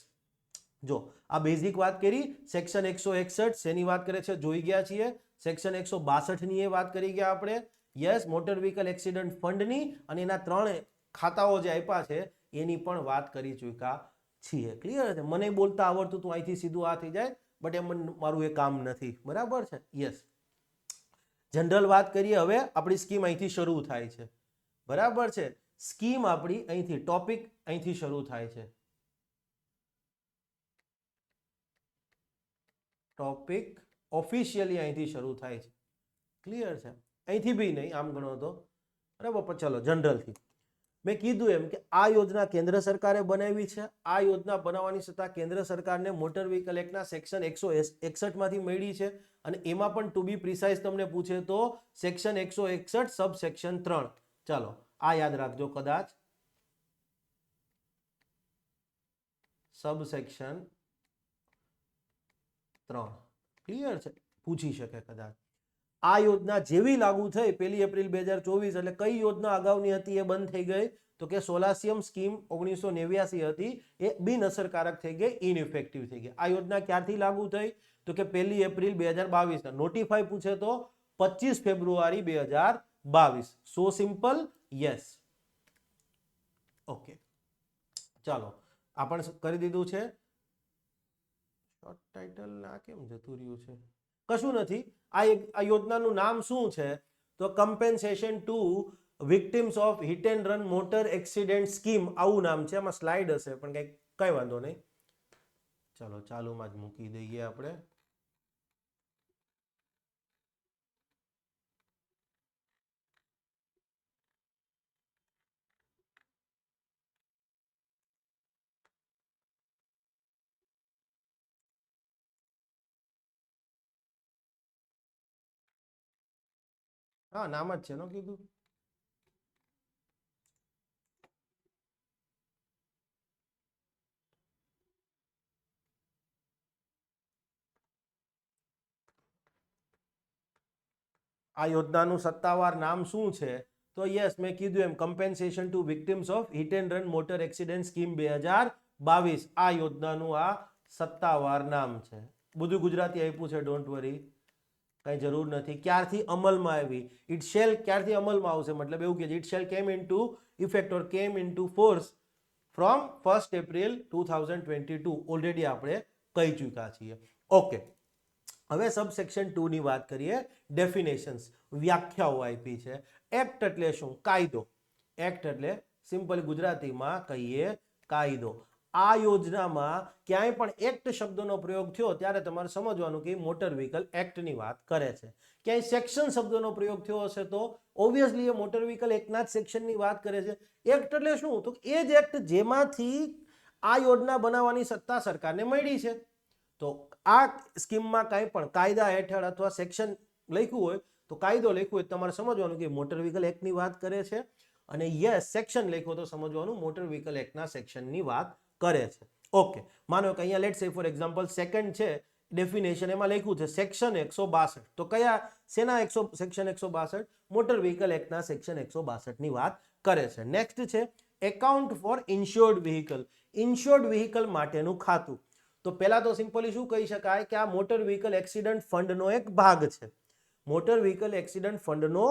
જો આ બેઝિક વાત કરી. સેક્શન 161 શેની વાત કરે છે જોઈ ગયા છીએ. સેક્શન 162 ની એ વાત કરી ગયા આપણે. યસ, મોટર વ્હીકલ એક્સિડન્ટ ફંડની અને એના 3 ખાતાઓ જે આપ્યા છે એની પણ વાત કરી ચૂક્યા છીએ. ક્લિયર છે? મને બોલતા આવડતું તું અહીંથી સીધું આ થઈ જાય, બટ એમ મારું એ કામ નથી. બરાબર છે? યસ. જનરલ વાત કરીએ. હવે આપણી સ્કીમ અહીંથી શરૂ થાય છે. બરાબર છે? સ્કીમ આપણી અહીંથી, ટોપિક અહીંથી શરૂ થાય છે. ટોપિક ઓફિશિયલી અહીંથી શરૂ થાય છે. ક્લિયર છે? અહીંથી બી નહીં, આમ ગણો તો. બરાબર? ચલો જનરલથી મેં કીધું એમ કે આ યોજના કેન્દ્ર સરકારે બનાવી છે. આ યોજના બનાવવાની સત્તા કેન્દ્ર સરકારને મોટર વ્હીકલ એક્ટના સેક્શન 161 માંથી મળી છે. અને એમાં પણ ટુ બી પ્રિસાઇઝ તમને પૂછે તો સેક્શન 161 સબ સેક્શન 3. ચાલો આ યાદ રાખજો, કદાચ સબ સેક્શન 3 ક્લિયર છે, પૂછી શકે કદાચ. આ યોજના જેવી લાગુ થઈ 1 એપ્રિલ 2024, એટલે કઈ યોજના અગાઉની હતી એ બંધ થઈ ગઈ? તો કે સોલાસિયમ સ્કીમ 1989 હતી એ બિનઅસરકારક થઈ ગઈ, ઇનઇફેક્ટિવ થઈ ગઈ. આ યોજના ક્યારથી લાગુ થઈ? તો કે 1 એપ્રિલ 2022 નોટિફાઈ પૂછે તો 25 ફેબ્રુઆરી 2022. સો સિમ્પલ. યસ. ઓકે, ચાલો આ પણ કરી દીધું છે. શોર્ટ ટાઇટલ આ કેમ જતું રહ્યું છે? કશું નથી. આ યોજનાનું નામ શું છે? તો compensation to victims of hit and run motor accident scheme, આવું નામ છે. આમાં સ્લાઇડ હશે પણ કઈ વાંધો નહીં. ચાલો ચાલુમાં જ મૂકી દઈએ આપણે. હા, નામ જ છે નો કીધું. આ યોજનાનું સત્તાવાર નામ શું છે? તો યસ, મેં કીધું એમ compensation to victims of hit and run motor accident scheme 2022. આ યોજનાનું આ સત્તાવાર નામ છે. બધું ગુજરાતી આપ્યું છે, ડોન્ટ વરી, કઈ જરૂર નથી. ક્યારથી અમલમાં આવી? ઇટ શેલ ક્યારથી અમલમાં આવશે? મતલબ એવું કે ઇટ શેલ કેમ ઇનટુ ઇફેક્ટ ઓર કેમ into force from 1 April 2022. Already આપણે કહી ચૂક્યા છીએ. ઓકે, હવે સબસેક્શન 2 ની વાત કરીએ. ડેફિનેશન્સ, વ્યાખ્યાઓ આપી છે. એક્ટ એટલે શું? કાયદો. એક્ટ એટલે સિમ્પલ ગુજરાતીમાં કહીએ કાયદો. આ યોજનામાં ક્યાંય પણ એક્ટ શબ્દનો પ્રયોગ થયો ત્યારે તમારે સમજવાનું કે મોટર વ્હીકલ એક્ટની વાત કરે છે. ક્યાંય સેક્શન શબ્દનો પ્રયોગ થયો હશે તો ઓબ્વિયસલી એ મોટર વ્હીકલ એક્ટના જ સેક્શનની વાત કરે છે. એક્ટ એટલે શું? તો એ જ એક્ટ જેમાંથી આ યોજના બનાવવાની સત્તા સરકારને મળી છે. તો આ સ્કીમમાં કાંઈ પણ કાયદા હેઠળ અથવા સેક્શન લખ્યું હોય તો કાયદો લખ્યો હોય તમારે સમજવાનું કે મોટર વ્હીકલ એક્ટની વાત કરે છે. અને યસ, સેક્શન લખ્યો તો સમજવાનું મોટર વ્હીકલ એક્ટના સેક્શનની વાત કરે છે. ઓકે, માનો કે અહીંયા let say for example second છે ડેફિનેશન, એમાં લખ્યું છે સેક્શન 162. તો કયા સેના સેક્શન 162? મોટર વ્હીકલ એક્ટના સેક્શન 162 ની વાત કરે છે. નેક્સ્ટ છે account for insured vehicle. Insured vehicle માટેનું ખાતું. તો પહેલા તો સિમ્પલી શું કહી શકાય કે આ મોટર વ્હીકલ એક્સિડન્ટ ફંડનો એક ભાગ છે. મોટર વ્હીકલ એક્સિડન્ટ ફંડનો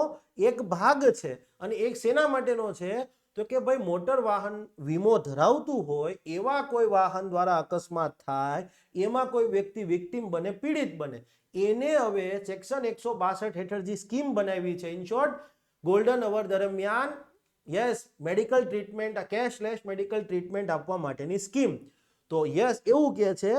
એક ભાગ છે. અને એક સેના માટેનો છે? તો કે ભાઈ મોટર વાહન વીમો ધરાવતું હોય એવા કોઈ વાહન દ્વારા અકસ્માત થાય, એમાં કોઈ વ્યક્તિ વિક્ટિમ બને, પીડિત બને, એને હવે સેક્શન 162 હેઠળ જે સ્કીમ બનાવી છે, ઇન શોર્ટ ગોલ્ડન અવર દરમિયાન yes medical treatment, cashless medical treatment આપવા માટેની સ્કીમ. તો યસ એવું કહે છે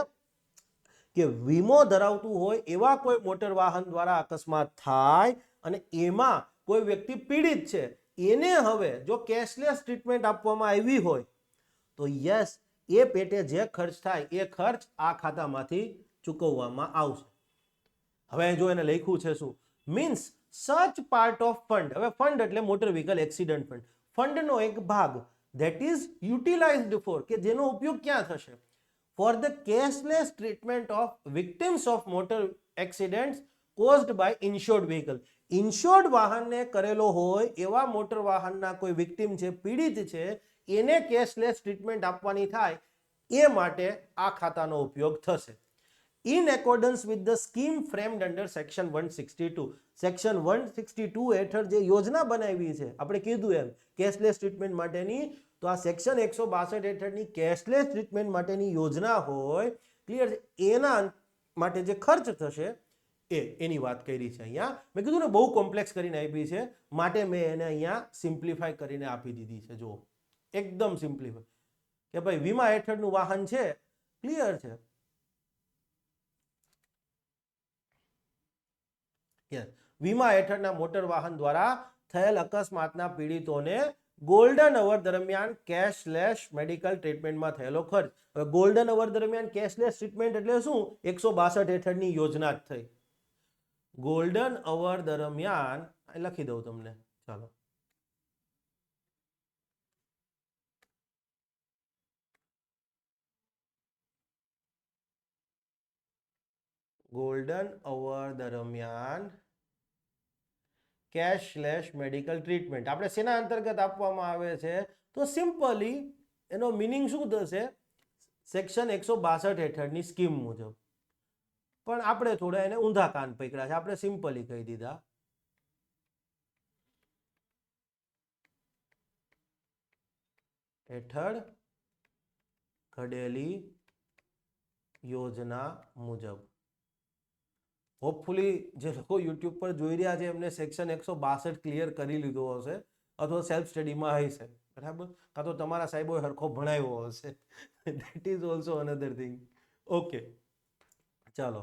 કે વીમો ધરાવતું હોય એવા કોઈ મોટર વાહન દ્વારા અકસ્માત થાય અને એમાં કોઈ વ્યક્તિ પીડિત છે, એને હવે જો કેશલેસ ટ્રીટમેન્ટ આપવામાં આવી હોય તો યસ એ પેટે જે ખર્ચ થાય એ ખર્ચ આ ખાતામાંથી ચૂકવવામાં આવશે. હવે જો એને લખ્યું છે શું means such part of fund. હવે ફંડ એટલે મોટર વ્હીકલ એક્સિડન્ટ ફંડ, ફંડનો એક ભાગ ધેટ ઇઝ યુટિલાઇઝડ ફોર, કે જેનો ઉપયોગ ક્યાં થશે, for the cashless treatment of victims of motor accidents caused by insured vehicle. Insured વાહનને કરેલો હોય એવા મોટર વાહનના કોઈ વિક્ટિમ છે, પીડિત છે, એને કેશલેસ ટ્રીટમેન્ટ આપવાની થાય એ માટે આ ખાતાનો ઉપયોગ થશે. In accordance with the scheme framed under section 162, section 162 હેઠળ જે યોજના બનાવી છે, આપણે કીધું એમ કેશલેસ ટ્રીટમેન્ટ માટેની, તો આ સેક્શન 162 હેઠળની કેશલેસ ટ્રીટમેન્ટ માટેની યોજના હોય, ક્લિયર છે, એના માટે જે ખર્ચ થશે એની વાત કરી છે. અહીંયા મેં કીધું ને બહુ કોમ્પ્લેક્સ કરીને આપી છે, માટે મેં એને અહીંયા સિમ્પ્લિફાય કરીને આપી દીધી છે. જો એકદમ સિમ્પ્લિફાય કે ભાઈ વીમા હેઠળનું વાહન છે, ક્લિયર છે. વીમા હેઠળના મોટર વાહન દ્વારા થયેલ અકસ્માતના પીડિતોને ગોલ્ડન અવર દરમિયાન કેશલેસ મેડિકલ ટ્રીટમેન્ટમાં થયેલો ખર્ચ. હવે ગોલ્ડન અવર દરમિયાન કેશલેસ ટ્રીટમેન્ટ એટલે શું, 162 હેઠળની યોજના જ થઈ. ગોલ્ડન અવર દરમિયાન લખી દઉં તમને, ચાલો ગોલ્ડન અવર દરમિયાન કેશલેસ મેડિકલ ટ્રીટમેન્ટ આપણે શેના અંતર્ગત આપવામાં આવે છે, તો સિમ્પલી એનો મિનિંગ શું થશે, સેક્શન 162 હેઠળની સ્કીમ મુજબ. પણ આપણે થોડા એને ઊંધા કાન પકડ્યા છે, આપણે સિમ્પલી કહી દીધા હેઠળ ઘડેલી યોજના મુજબ. હોપફુલી જે લોકો યુટ્યુબ પર જોઈ રહ્યા છે એમને સેક્શન 162 ક્લિયર કરી લીધો હશે, અથવા સેલ્ફ સ્ટડીમાં હશે, બરાબર, કાં તો તમારા સાહેબોએ હરખો ભણાવ્યો હશે. That is also another thing. Okay ચાલો,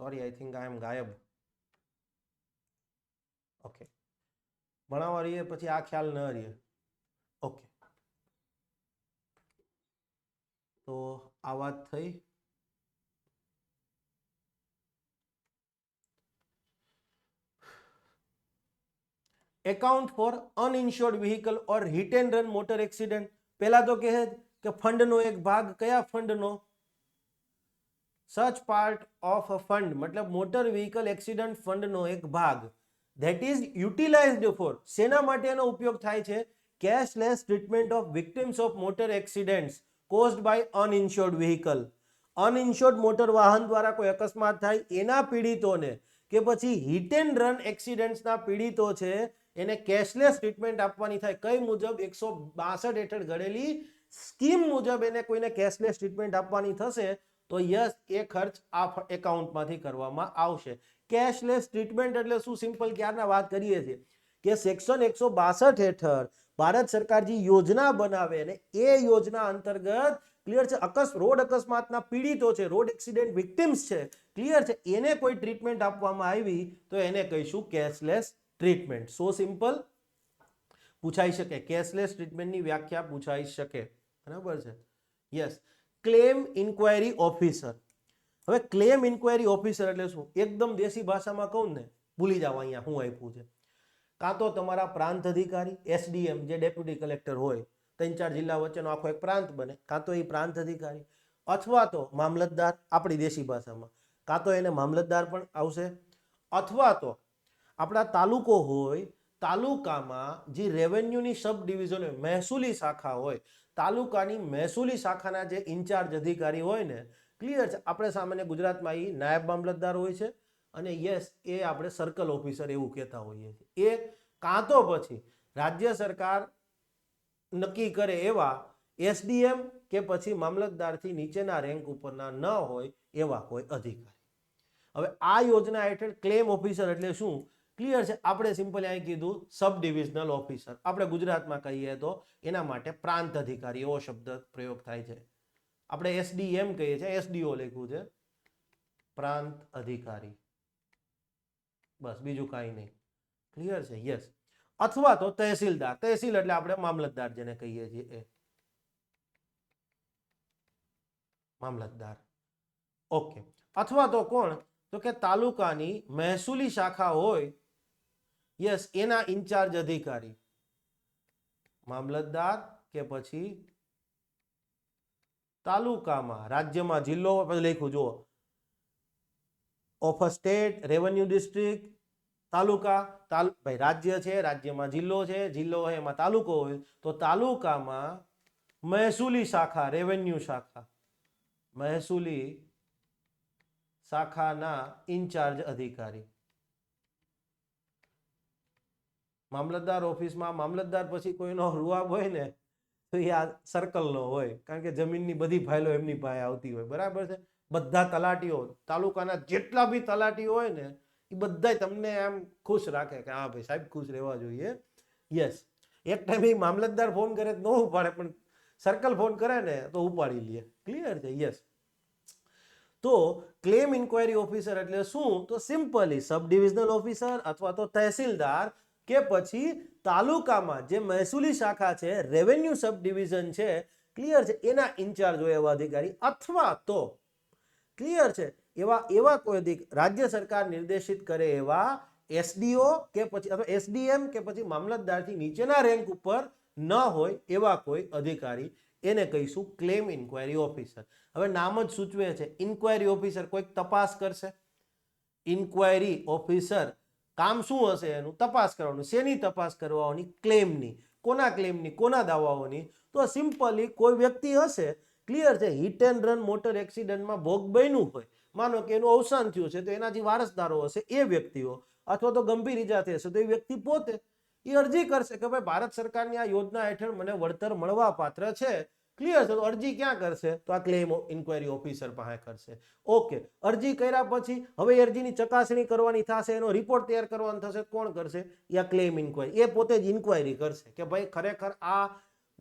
સોરી આઈ થિંક આઈ એમ ગાયબ. ઓકે ભણાવવા રહીએ પછી આ ખ્યાલ ન રહીએ. ઓકે તો આ વાત થઈ. Account for uninsured vehicle or hit and run motor accident. પહેલા તો કહે કે ફંડનો એક ભાગ, કયા ફંડનો, સચ પાર્ટ ઓફ અ ફંડ, મતલબ મોટર વ્હીકલ એક્સિડન્ટ ફંડનો એક ભાગ ધેટ ઇઝ યુટિલાઇઝડ ફોર, શેના માટે એનો ઉપયોગ થાય છે, cashless treatment of victims of motor accidents caused by uninsured vehicle. Uninsured motor વાહન દ્વારા કોઈ અકસ્માત થાય એના પીડિતોને, કે પછી હિટ એન્ડ રન એક્સિડન્ટ્સના પીડિતો છે એને કેશલેસ ટ્રીટમેન્ટ આપવાની થાય. કઈ મુજબ, 162 હેઠળ ઘડેલી સ્કીમ મુજબ એને કોઈને કેશલેસ ટ્રીટમેન્ટ આપવાની થશે, તો યસ એ ખર્ચ આ એકાઉન્ટમાંથી કરવામાં આવશે. કેશલેસ ટ્રીટમેન્ટ એટલે શું, સિમ્પલ ક્યારના વાત કરીએ છીએ કે સેક્શન 162 હેઠળ ભારત સરકાર જે યોજના બનાવે ને એ યોજના અંતર્ગત, ક્લિયર છે, રોડ અકસ્માતના પીડિતો છે, રોડ એક્સિડન્ટ વિક્ટિમ્સ છે, ક્લિયર છે, એને કોઈ ટ્રીટમેન્ટ આપવામાં આવી તો એને કહીશું કેશલેસ ટ્રીટમેન્ટ. સો સિમ્પલ, પૂછાઈ શકે, કેશલેસ ટ્રીટમેન્ટની વ્યાખ્યા પૂછાઈ શકે, બરાબર છે. Yes, claim inquiry officer. હવે ક્લેમ ઇન્ક્વાયરી ઓફિસર એટલે શું, એકદમ દેશી ભાષામાં કહું ને, ભૂલી જાવ અહીંયા હું આપ્યું છે. કાં તો તમારા પ્રાંત અધિકારી એસડીએમ જે ડેપ્યુટી કલેક્ટર હોય, 3-4 જિલ્લા વચ્ચેનો આખો એક પ્રાંત બને, કાં તો એ પ્રાંત અધિકારી, અથવા તો મામલતદાર આપણી દેશી ભાષામાં, કાં તો એને મામલતદાર પણ આવશે, અથવા તો આપણા તાલુકો હોય, તાલુકામાં જે રેવન્યુની સબ ડિવિઝન હોય, મહેસૂલી શાખા હોય, તાલુકાની મહેસૂલી શાખાના જે ઇન્ચાર્જ અધિકારી હોય ને, ક્લિયર છે, આપણે સામાન્ય ગુજરાતમાં એ નાયબ મામલતદાર હોય છે, અને યસ એ આપણે સર્કલ ઓફિસર એવું કહેતા હોઈએ છીએ. એ કાં તો પછી રાજ્ય સરકાર નક્કી કરે એવા એસડીએમ કે પછી મામલતદારથી નીચેના રેન્ક ઉપરના ન હોય એવા કોઈ અધિકારી. હવે આ યોજના હેઠળ ક્લેમ ઓફિસર એટલે શું? ક્લિયર છે? આપણે સિમ્પલી અહીં કીધું સબ ડિવિઝનલ ઓફિસર, આપણે ગુજરાતમાં કહીએ તો એના માટે પ્રાંત અધિકારી એવો શબ્દ પ્રયોગ થાય છે. આપણે એસડીએમ કહીએ છીએ, એસડીઓ લખ્યું છે, પ્રાંત અધિકારી, બસ બીજું કાંઈ નહીં. ક્લિયર છે? યસ. અથવા તો તહેસીલદાર, તહેસીલ એટલે આપણે મામલતદાર જેને કહીએ છીએ એ મામલતદાર. ઓકે. અથવા તો કોણ? તો કે તાલુકાની મહેસૂલી શાખા હોય, યસ, એના ઇન્ચાર્જ અધિકારી, મામલતદાર કે પછી તાલુકામાં, રાજ્યમાં જિલ્લો લખ્યું જુઓ, of a state, revenue district, taluka, ભાઈ રાજ્ય છે, રાજ્યમાં જિલ્લો છે, જિલ્લો હોય એમાં તાલુકો હોય, તો તાલુકામાં મહેસૂલી શાખા, રેવન્યુ શાખા, મહેસૂલી શાખાના ઇન્ચાર્જ અધિકારી. મામલતદાર ઓફિસમાં મામલતદાર પછી કોઈનો રૂઆબ હોય ને તો એ આ સર્કલનો હોય, કારણ કે જમીનની બધી ફાઇલો એમની પાસે આવતી હોય. બરાબર છે? બધા તલાટીઓ, તાલુકાના જેટલા બી તલાટીઓ હોય ને એ બધા તમને આમ ખુશ રાખે કે હા ભાઈ સાહેબ ખુશ રહેવા જોઈએ. યસ. એક ટાઈમ એ મામલતદાર ફોન કરે તો ન ઉપાડે, પણ સર્કલ ફોન કરે ને તો ઉપાડી લે. ક્લિયર છે? યસ. તો ક્લેમ ઇન્ક્વાયરી ઓફિસર એટલે શું? તો સિમ્પલી સબ ડિવિઝનલ ઓફિસર અથવા તો તહેસીલદાર કે પછી તાલુકામાં જે મહેસૂલી શાખા છે, રેવન્યુ સબ ડિવિઝન છે, ક્લિયર છે, એના ઇન્ચાર્જ હોય એવા અધિકારી, અથવા તો ક્લિયર છે એવા કોઈ રાજ્ય સરકાર નિર્દેશિત કરે એવા એસડીઓ કે પછી અથવા એસડીએમ કે પછી મામલતદારથી નીચેના રેન્ક ઉપર ન હોય એવા કોઈ અધિકારી, એને કહીશું ક્લેમ ઇન્ક્વાયરી ઓફિસર. હવે નામ જ સૂચવે છે, ઇન્ક્વાયરી ઓફિસર કોઈક તપાસ કરશે. ઇન્ક્વાયરી ઓફિસર કામ શું હશે એનું? તપાસ કરવાનું. શેની તપાસ કરવાની? ક્લેમની. કોના ક્લેમની? કોના દાવાઓની? તો સિમ્પલી કોઈ વ્યક્તિ હશે, ક્લિયર છે, હિટ એન્ડ રન મોટર એક્સિડન્ટમાં ભોગ બન્યું હોય, માનો કે એનું અવસાન થયું છે, તો એના જે વારસદારો હશે એ વ્યક્તિઓ, અથવા તો ગંભીર ઈજા થઈ હશે તો એ વ્યક્તિ પોતે એ અરજી કરશે કે ભાઈ ભારત સરકારની આ યોજના હેઠળ મને વળતર મળવા પાત્ર છે. ક્લિયર છે? તો અરજી ક્યાં કરશે? તો આ ક્લેમ ઇન્ક્વાયરી ઓફિસર પાસે કરશે. ઓકે. અરજી કર્યા પછી હવે અરજીની ચકાસણી કરવાની થશે, એનો રિપોર્ટ તૈયાર કરવાનો થશે, કોણ કરશે? એ ક્લેમ ઇન્ક્વાયરી, એ પોતે જ ઇન્ક્વાયરી કરશે કે ભાઈ ખરેખર આ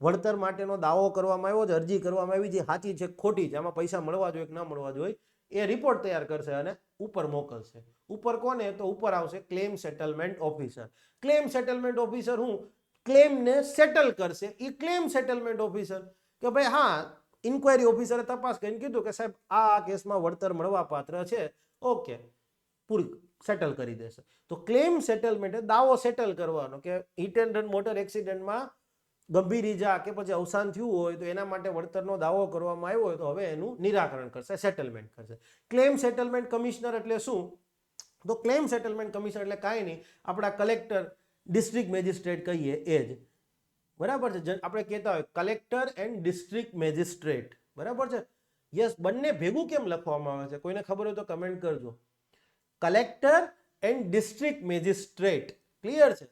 વળતર માટેનો દાવો કરવામાં આવ્યો છે, અરજી કરવામાં આવી છે, સાચી છે ખોટી છે, આમાં પૈસા મળવા જોઈએ કે ના મળવા જોઈએ, એ રિપોર્ટ તૈયાર કરશે અને ઉપર મોકલશે. ઉપર કોને? તો ઉપર આવશે claim settlement officer. Claim settlement officer હું? ક્લેમને સેટલ કરશે એ ક્લેમ સેટલમેન્ટ ઓફિસર. કે ભાઈ હા, ઇન્ક્વાયરી ઓફિસરે તપાસ કરીને કીધું કે સાહેબ આ કેસમાં વળતર મળવા પાત્ર છે, ઓકે, પૂરી સેટલ કરી દેશે. તો ક્લેમ સેટલમેન્ટ દાવો સેટલ કરવાનો કે હિટ એન્ડ રન મોટર એક્સિડન્ટમાં ગંભીર ઈજા કે પછી અવસાન થયું હોય તો એના માટે વળતરનો દાવો કરવામાં આવ્યો હોય તો હવે એનું નિરાકરણ કરશે, સેટલમેન્ટ કરશે. ક્લેમ સેટલમેન્ટ કમિશનર એટલે શું? તો ક્લેમ સેટલમેન્ટ કમિશનર એટલે કાંઈ નહીં, આપણા કલેક્ટર, ડિસ્ટ્રિક્ટ મેજિસ્ટ્રેટ કહીએ એ જ. બરાબર છે? આપણે કહેતા હોય કલેક્ટર એન્ડ ડિસ્ટ્રિક્ટ મેજિસ્ટ્રેટ. બરાબર છે? યસ. બંને ભેગું કેમ લખવામાં આવે છે? કોઈને ખબર હોય તો કમેન્ટ કરજો. Collector and district magistrate. Clear છે?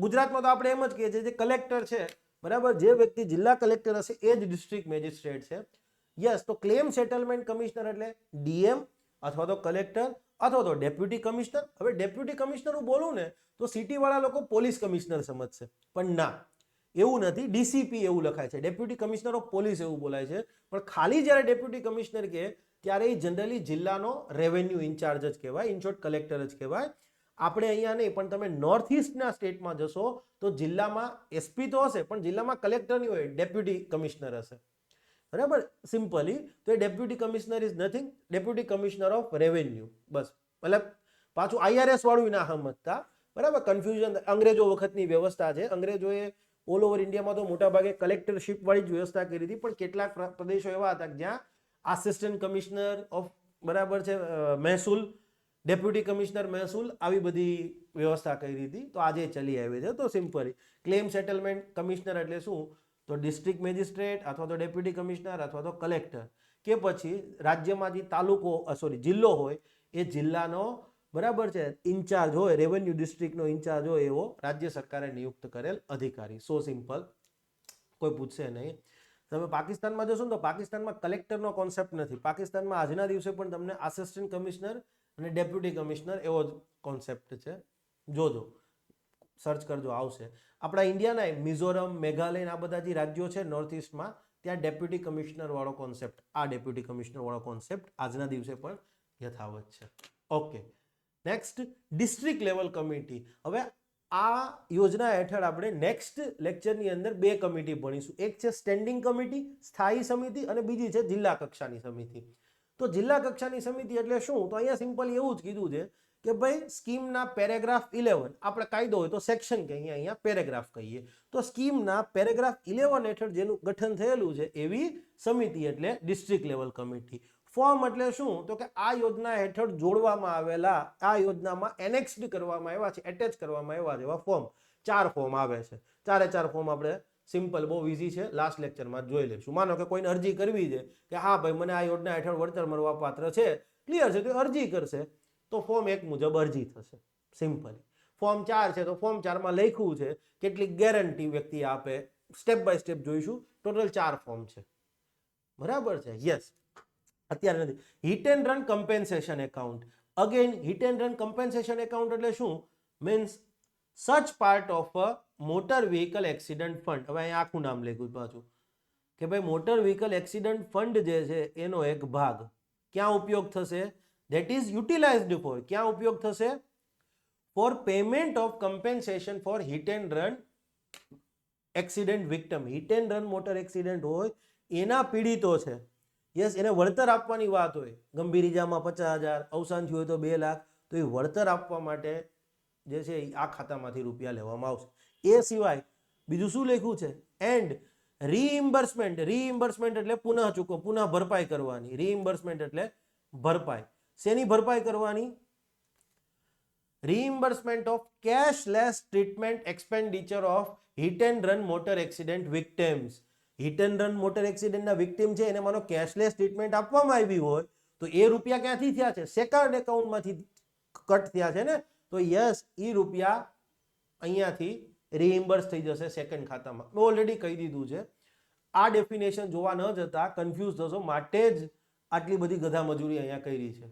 ગુજરાતમાં તો આપણે એમ જ કહીએ છીએ જે કલેક્ટર છે, બરાબર, જે વ્યક્તિ જિલ્લા કલેક્ટર હશે એ જ ડિસ્ટ્રિક્ટ મેજિસ્ટ્રેટ છે. યસ. તો ક્લેમ સેટલમેન્ટ કમિશનર એટલે ડીએમ અથવા તો કલેક્ટર અથવા તો ડેપ્યુટી કમિશનર. હવે ડેપ્યુટી કમિશનર હું બોલું ને તો સિટી વાળા લોકો પોલીસ કમિશનર સમજશે, પણ ના, એવું નથી. ડીસીપી એવું લખાય છે, ડેપ્યુટી કમિશનર ઓફ પોલીસ એવું બોલાય છે. પણ ખાલી જ્યારે ડેપ્યુટી કમિશનર કહે ત્યારે એ જનરલી જિલ્લાનો રેવન્યુ ઇન્ચાર્જ જ કહેવાય, ઇન શોર્ટ કલેક્ટર જ કહેવાય. આપણે અહીંયા નહીં, પણ તમે નોર્થ ઇસ્ટના સ્ટેટમાં જશો તો જિલ્લામાં એસપી તો હશે પણ જિલ્લામાં કલેક્ટર નહીં હોય, ડેપ્યુટી કમિશનર હશે. બરાબર? સિમ્પલી તો એ deputy commissioner is nothing, deputy commissioner of revenue. બસ. મતલબ પાછું આઈઆરએસ વાળું ના સમજતા. બરાબર? કન્ફ્યુઝન અંગ્રેજો વખતની વ્યવસ્થા છે. અંગ્રેજોએ ઓલ ઓવર ઇન્ડિયામાં તો મોટાભાગે કલેક્ટરશીપ વાળી જ વ્યવસ્થા કરી હતી, પણ કેટલાક પ્રદેશો એવા હતા જ્યાં આસિસ્ટન્ટ કમિશનર ઓફ, બરાબર છે, મહેસૂલ, ડેપ્યુટી કમિશનર મહેસૂલ, આવી બધી વ્યવસ્થા કરી હતી. તો આજે ચલી આવી છે. તો સિમ્પલી ક્લેમ સેટલમેન્ટ કમિશનર એટલે શું? તો ડિસ્ટ્રિક્ટ મેજિસ્ટ્રેટ અથવા તો ડેપ્યુટી કમિશનર અથવા તો કલેક્ટર કે પછી રાજ્યમાં જે તાલુકો, જિલ્લો હોય એ જિલ્લાનો બરાબર છે, ઇન્ચાર્જ હોય, રેવન્યુ ડિસ્ટ્રિક્ટનો ઇન્ચાર્જ હોય એવો રાજ્ય સરકારે નિયુક્ત કરેલ અધિકારી. સો સિમ્પલ, કોઈ પૂછશે નહીં. તમે પાકિસ્તાનમાં જશો ને તો પાકિસ્તાનમાં કલેક્ટરનો કોન્સેપ્ટ નથી. પાકિસ્તાનમાં આજના દિવસે પણ તમને આસિસ્ટન્ટ કમિશનર અને ડેપ્યુટી કમિશનર એવો જ કોન્સેપ્ટ છે. જોજો, સર્ચ કરજો, આવશે. આપણા ઇન્ડિયાના મિઝોરમ, મેઘાલય આ બધા જે રાજ્યો છે નોર્થ ઇસ્ટમાં, ત્યાં ડેપ્યુટી કમિશનર વાળો કોન્સેપ્ટ, આ ડેપ્યુટી કમિશનર વાળો કોન્સેપ્ટ આજના દિવસે પણ યથાવત છે. Okay, next district level committee. હવે આ યોજના હેઠળ આપણે નેક્સ્ટ લેક્ચરની અંદર બે કમિટી ભણીશું. એક છે સ્ટેન્ડિંગ કમિટી, સ્થાયી સમિતિ, અને બીજી છે જિલ્લા કક્ષાની સમિતિ. તો જિલ્લા કક્ષાની સમિતિ એટલે શું? તો અહીંયા સિમ્પલ એવું જ કીધું છે કે ભાઈ સ્કીમના પેરેગ્રાફ 11, આપણે કાયદો હોય તો સેક્શન કહીએ, અહીંયા પેરેગ્રાફ કહીએ, તો સ્કીમના પેરેગ્રાફ 11 હેઠળ જેનું ગઠન થયેલું છે એવી સમિતિ એટલે ડિસ્ટ્રિક્ટ લેવલ કમિટી. ફોર્મ એટલે શું? તો કે આ યોજના હેઠળ જોડવામાં આવેલા, આ યોજનામાં એનેક્સ્ડ કરવામાં આવ્યા છે, એટેચ કરવામાં આવ્યા છે એવા ફોર્મ, 4 ફોર્મ આવે છે. 4 ફોર્મ આપણે સિમ્પલ, બહુ ઇઝી છે, લાસ્ટ લેક્ચરમાં જોઈ લઈશું. માનો કે કોઈને અરજી કરવી છે કે હા ભાઈ મને આ યોજના હેઠળ વળતર મળવા પાત્ર છે, ક્લિયર છે, તો અરજી કરશે તો ફોર્મ 1 મુજબ અરજી થશે. સિમ્પલી ફોર્મ 4 છે તો ફોર્મ 4માં લખ્યું છે કેટલીક ગેરંટી વ્યક્તિ આપે, સ્ટેપ બાય સ્ટેપ જોઈશું. ટોટલ 4 ફોર્મ છે, બરાબર છે? યસ. અત્યારે નથી. Hit and run compensation account. Again hit and run compensation account એટલે શું? Means such part of a motor vehicle accident fund. હવે અહીંયા આખું નામ લખ્યું પાછું કે ભાઈ મોટર વ્હીકલ એક્સિડન્ટ ફંડ જે છે એનો એક ભાગ ક્યાં ઉપયોગ થશે? ધેટ ઇઝ યુટિલાઇઝડ ફોર, ક્યાં ઉપયોગ થશે? For payment of compensation for hit and run accident victim. Hit and run motor accident હોય એના પીડિતો છે, યસ, એને વળતર આપવાની વાત હોય. ગંભીર ઇજામાં 50,000, અવસાન થયું હોય તો 2 લાખ, તો એ વળતર આપવા માટે જે છે આ ખાતામાંથી રૂપિયા લેવામાં આવશે. એ સિવાય બીજું શું લખ્યું છે? એન્ડ રીઇમ્બર્સમેન્ટ. રીઇમ્બર્સમેન્ટ એટલે પુનઃ ચૂકવ, પુનઃ ભરપાઈ કરવાની. રીઇમ્બર્સમેન્ટ એટલે ભરપાઈ. શેની ભરપાઈ કરવાની? Reimbursement of cashless treatment expenditure of hit and run motor accident victims. Hit and run motor એક્સિડન્ટના વિક્ટિમ છે એને માનો કેશલેસ ટ્રીટમેન્ટ આપવામાં આવી હોય તો એ રૂપિયા ક્યાંથી થયા છે? સેકન્ડ એકાઉન્ટમાંથી કટ થયા છે ને, તો યસ, એ રૂપિયા અહીંયાથી રીઇમ્બર્સ થઈ જશે સેકન્ડ ખાતામાં. મેં ઓલરેડી કહી દીધું છે. આ ડેફિનેશન જોવા ન જતા કન્ફ્યુઝ થશો, માટે જ આટલી બધી ગધા મજૂરી અહીંયા કરી છે.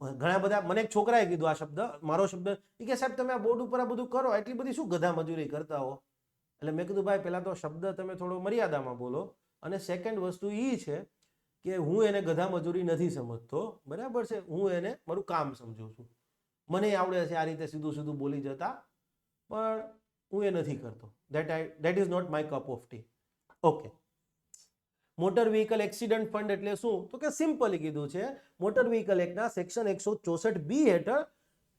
ઘણા બધા, મને એક છોકરાએ કીધું આ શબ્દ, મારો શબ્દ, એ કે સાહેબ તમે આ બોર્ડ ઉપર આ બધું કરો, એટલી બધી શું ગધા મજૂરી કરતા હો? એટલે મેં કીધું ભાઈ પહેલા તો શબ્દ તમે થોડો મર્યાદામાં બોલો, અને સેકન્ડ વસ્તુ એ છે કે હું એને ગધા મજૂરી નથી સમજતો, બરાબર છે? હું એને મારું કામ સમજું છું. મને આવડે છે આ રીતે સીધું સીધું બોલી જતા, પણ હું એ નથી કરતો. That is not my cup of tea. Okay. Motor vehicle accident fund એટલે શું? તો કે સિમ્પલી કીધું છે, મોટર વ્હીકલ એક્ટના સેક્શન 164B હેઠળ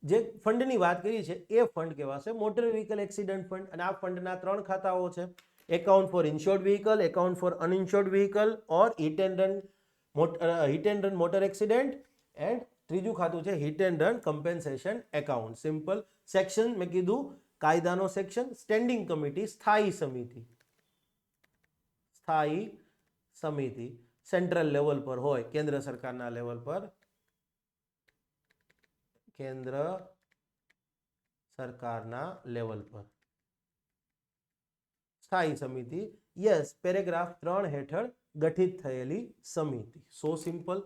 જે ફંડની વાત કરી છે એ ફંડ કહેવાશે મોટર વ્હીકલ એક્સિડન્ટ ફંડ. અને આ ફંડના 3 ખાતાઓ છે: account for insured vehicle, account for uninsured vehicle or hit and run motor accident, and ત્રીજું ખાતું છે hit and run compensation account. Simple. Section મેં કીધું કાયદાનો સેક્શન. સ્ટેન્ડિંગ કમિટી, સ્થાયી સમિતિ. સ્થાયી સમિતિ સેન્ટ્રલ લેવલ પર હોય, કેન્દ્ર સરકારના લેવલ પર, કેન્દ્ર સરકારના લેવલ પર સ્થાયી સમિતિ. યસ, પેરેગ્રાફ 3 હેઠળ ગઠિત થયેલી સમિતિ. સો સિમ્પલ,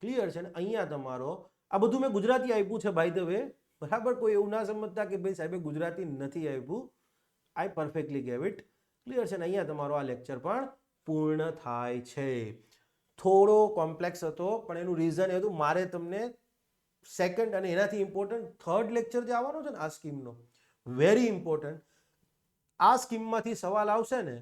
ક્લિયર છે ને? અહીંયા તમારો આ બધું મેં ગુજરાતી આપ્યું છે બાય ધ વે, બરાબર? કોઈ એવું ના સમજતા કે ભાઈ સાહેબે ગુજરાતી નથી આપ્યું. આઈ પરફેક્ટલી ગેવ ઇટ. ક્લિયર છે ને? અહીંયા તમારો આ લેક્ચર પણ પૂર્ણ થાય છે. થોડો કોમ્પ્લેક્સ હતો, પણ એનું રીઝન એ હતું મારે તમને સેકન્ડ અને એનાથી ઇમ્પોર્ટન્ટ થર્ડ લેક્ચર જે આવવાનો છે ને આ સ્કીમનો, વેરી ઇમ્પોર્ટન્ટ. આ સ્કીમમાંથી સવાલ આવશે ને,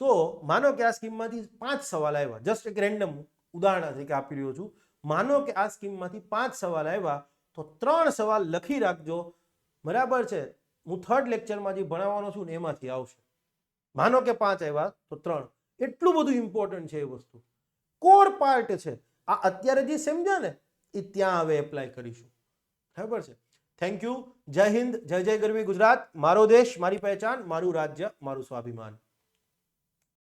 તો માનો કે આ સ્કીમમાંથી 5 સવાલ આવ્યા, જસ્ટ એક રેન્ડમ ઉદાહરણ તરીકે આપી રહ્યો છું. માનો કે આ સ્કીમમાંથી 5 સવાલ આવ્યા, તો 3 સવાલ લખી રાખજો, બરાબર છે? હું થર્ડ લેક્ચરમાં જે ભણાવવાનો છું ને એમાંથી આવશે. માનો કે 5 આવ્યા તો 3. એટલું બધું ઇમ્પોર્ટન્ટ છે એ વસ્તુ, કોર પાર્ટ છે. આ અત્યારે જે સમજ્યા ને એ ત્યાં હવે એપ્લાય કરીશું, બરાબર છે? Thank you. જય હિન્દ, જય જય ગરવી ગુજરાત. મારો દેશ, મારી પહેચાન, મારું રાજ્ય, મારું સ્વાભિમાન.